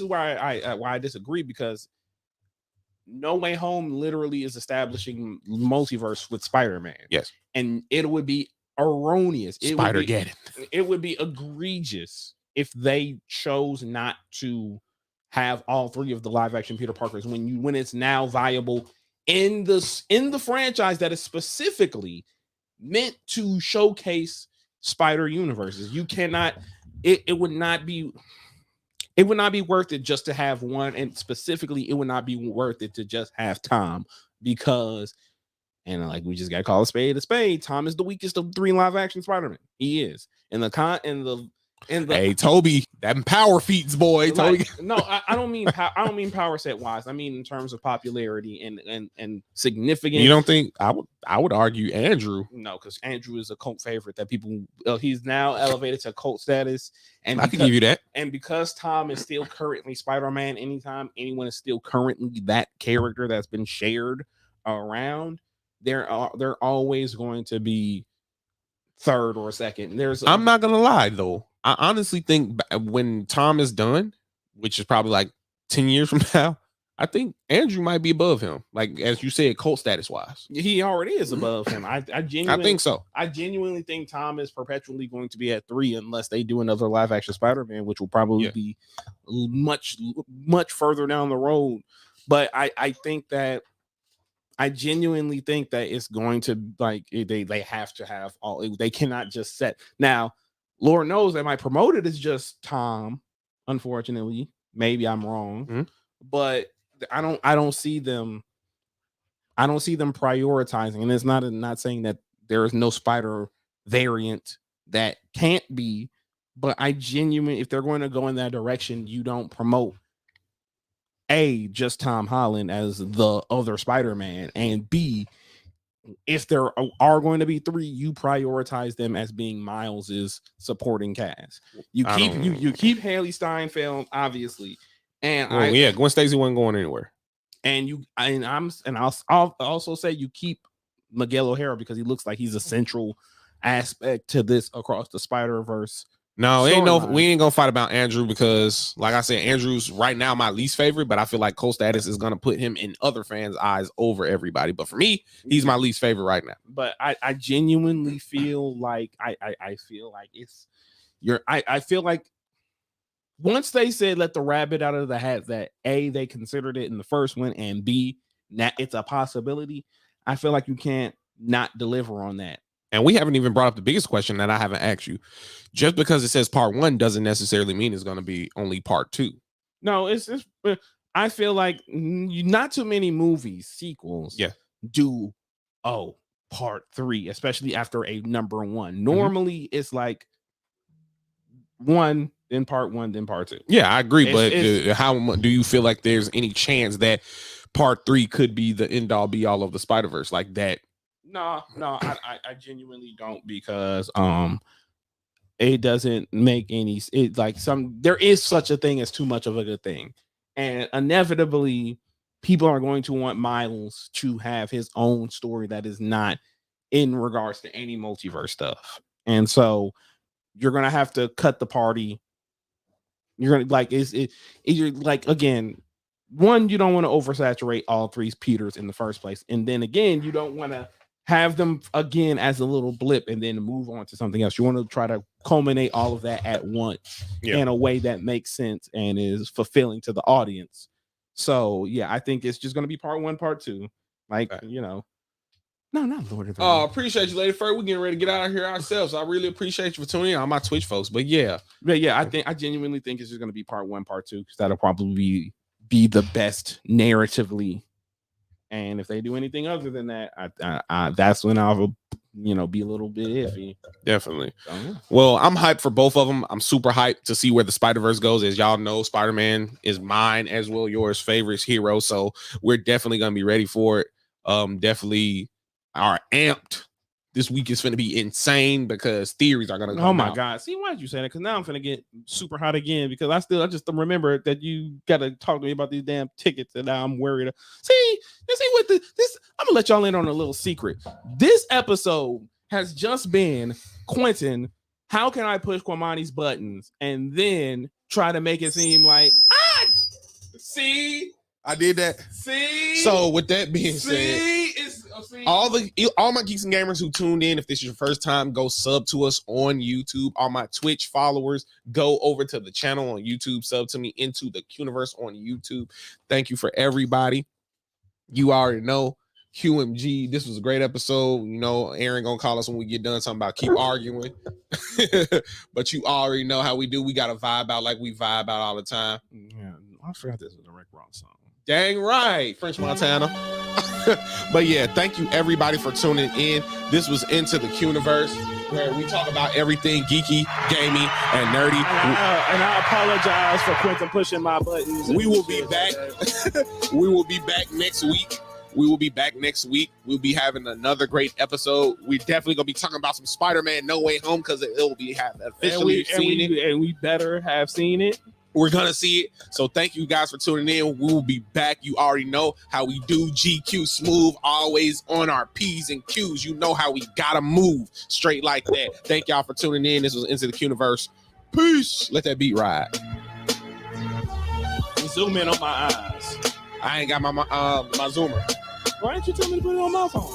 why I disagree, because No Way Home literally is establishing multiverse with Spider-Man. Yes, and it would be erroneous. It would be egregious if they chose not to have all 3 of the live action Peter Parkers when it's now viable in the franchise that is specifically meant to showcase Spider universes. You cannot. It would not be worth it just to have one, and specifically, it would not be worth it to just have Tom, because, and like, we just gotta call a spade. Tom is the weakest of the 3 live action Spider-Man. He is hey, Toby, that power feats, boy. Toby. No, I don't mean power set wise. I mean in terms of popularity and significance. You don't think I would argue Andrew? No, because Andrew is a cult favorite that people. He's now elevated to cult status, and I can give you that. And because Tom is still currently Spider-Man, anytime anyone is still currently that character that's been shared around, they're always going to be third or second. I'm not gonna lie though. I honestly think when Tom is done, which is probably like 10 years from now, I think Andrew might be above him. Like, as you said, cult status wise, he already is above him. I think so. I genuinely think Tom is perpetually going to be at 3 unless they do another live action Spider-Man, which will probably be much further down the road. But I think that. I genuinely think that it's going to, like, they have to have all. They cannot just set now. Lord knows they might promote it as just Tom. Unfortunately, maybe I'm wrong, but I don't see them. I don't see them prioritizing, and it's not saying that there is no Spider variant that can't be, but I genuinely, if they're going to go in that direction, you don't promote just Tom Holland as the other Spider-Man, and B, if there are going to be 3, you prioritize them as being Miles's supporting cast. You keep Haley Steinfeld, obviously, and Gwen Stacy wasn't going anywhere. And I'll also say you keep Miguel O'Hara because he looks like he's a central aspect to this across the Spider-Verse. No, we ain't gonna fight about Andrew because, like I said, Andrew's right now my least favorite, but I feel like cult status is gonna put him in other fans' eyes over everybody. But for me, he's my least favorite right now. But I genuinely feel like I feel like once they said let the rabbit out of the hat that A, they considered it in the first one, and B, that it's a possibility, I feel like you can't not deliver on that. And we haven't even brought up the biggest question that I haven't asked you. Just because it says part 1 doesn't necessarily mean it's going to be only part 2. No, it's I feel like not too many movies, sequels, do part 3, especially after a number 1. Normally it's like 1, then part 1, then part 2. Yeah, I agree. But how do you feel like there's any chance that part 3 could be the end all be all of the Spider-Verse like that? No, I genuinely don't, because it doesn't make any. There is such a thing as too much of a good thing, and inevitably people are going to want Miles to have his own story that is not in regards to any multiverse stuff, and so you're gonna have to cut the party. You're gonna you're like, again, one, you don't want to oversaturate all 3 Peters in the first place, and then again, you don't want to have them again as a little blip and then move on to something else. You want to try to culminate all of that at once in a way that makes sense and is fulfilling to the audience. So yeah, I think it's just going to be part 1, part 2. Like, you know, no, not Lord of the Rings. Oh, appreciate you, Lady Fur. We're getting ready to get out of here ourselves. I really appreciate you for tuning in on my Twitch, folks. But yeah, I genuinely think it's just going to be part 1, part 2, because that'll probably be the best narratively. And if they do anything other than that, I that's when I'll, you know, be a little bit iffy. Definitely. So, yeah. Well, I'm hyped for both of them. I'm super hyped to see where the Spider-Verse goes. As y'all know, Spider-Man is mine as well, yours favorite hero. So we're definitely gonna be ready for it. Definitely are amped. This week is going to be insane because theories are going to come Oh my out. God. See, why did you say that? Because now I'm going to get super hot again because I just remember that you got to talk to me about these damn tickets and now I'm worried. See what this, I'm going to let y'all in on a little secret. This episode has just been Quentin, how can I push Kwamani's buttons and then try to make it seem like, see, I did that. See? So with that being said, all my geeks and gamers who tuned in, if this is your first time, go sub to us on YouTube. All my Twitch followers, go over to the channel on YouTube, sub to me into the Quniverse on YouTube. Thank you for everybody. You already know, QMG, this was a great episode. You know, Aaron gonna call us when we get done talking about keep arguing. But you already know how we do. We got to vibe out like we vibe out all the time. Yeah, I forgot this was a Rick Ross song. Dang right, French Montana. But yeah, thank you everybody for tuning in. This was Into the Quniverse, where we talk about everything geeky, gaming, and nerdy. And I apologize for Quentin pushing my buttons. We will be back. We will be back next week. We'll be having another great episode. We're definitely gonna be talking about some Spider-Man No Way Home because it'll be officially seen it. And we better have seen it. We're gonna see it. So thank you guys for tuning in. We will be back. You already know how we do. GQ smooth, always on our P's and Q's. You know how we gotta move straight like that. Thank y'all for tuning in. This was Into the Quniverse. Peace. Let that beat ride. Zoom in on my eyes. I ain't got my zoomer. Why didn't you tell me to put it on my phone?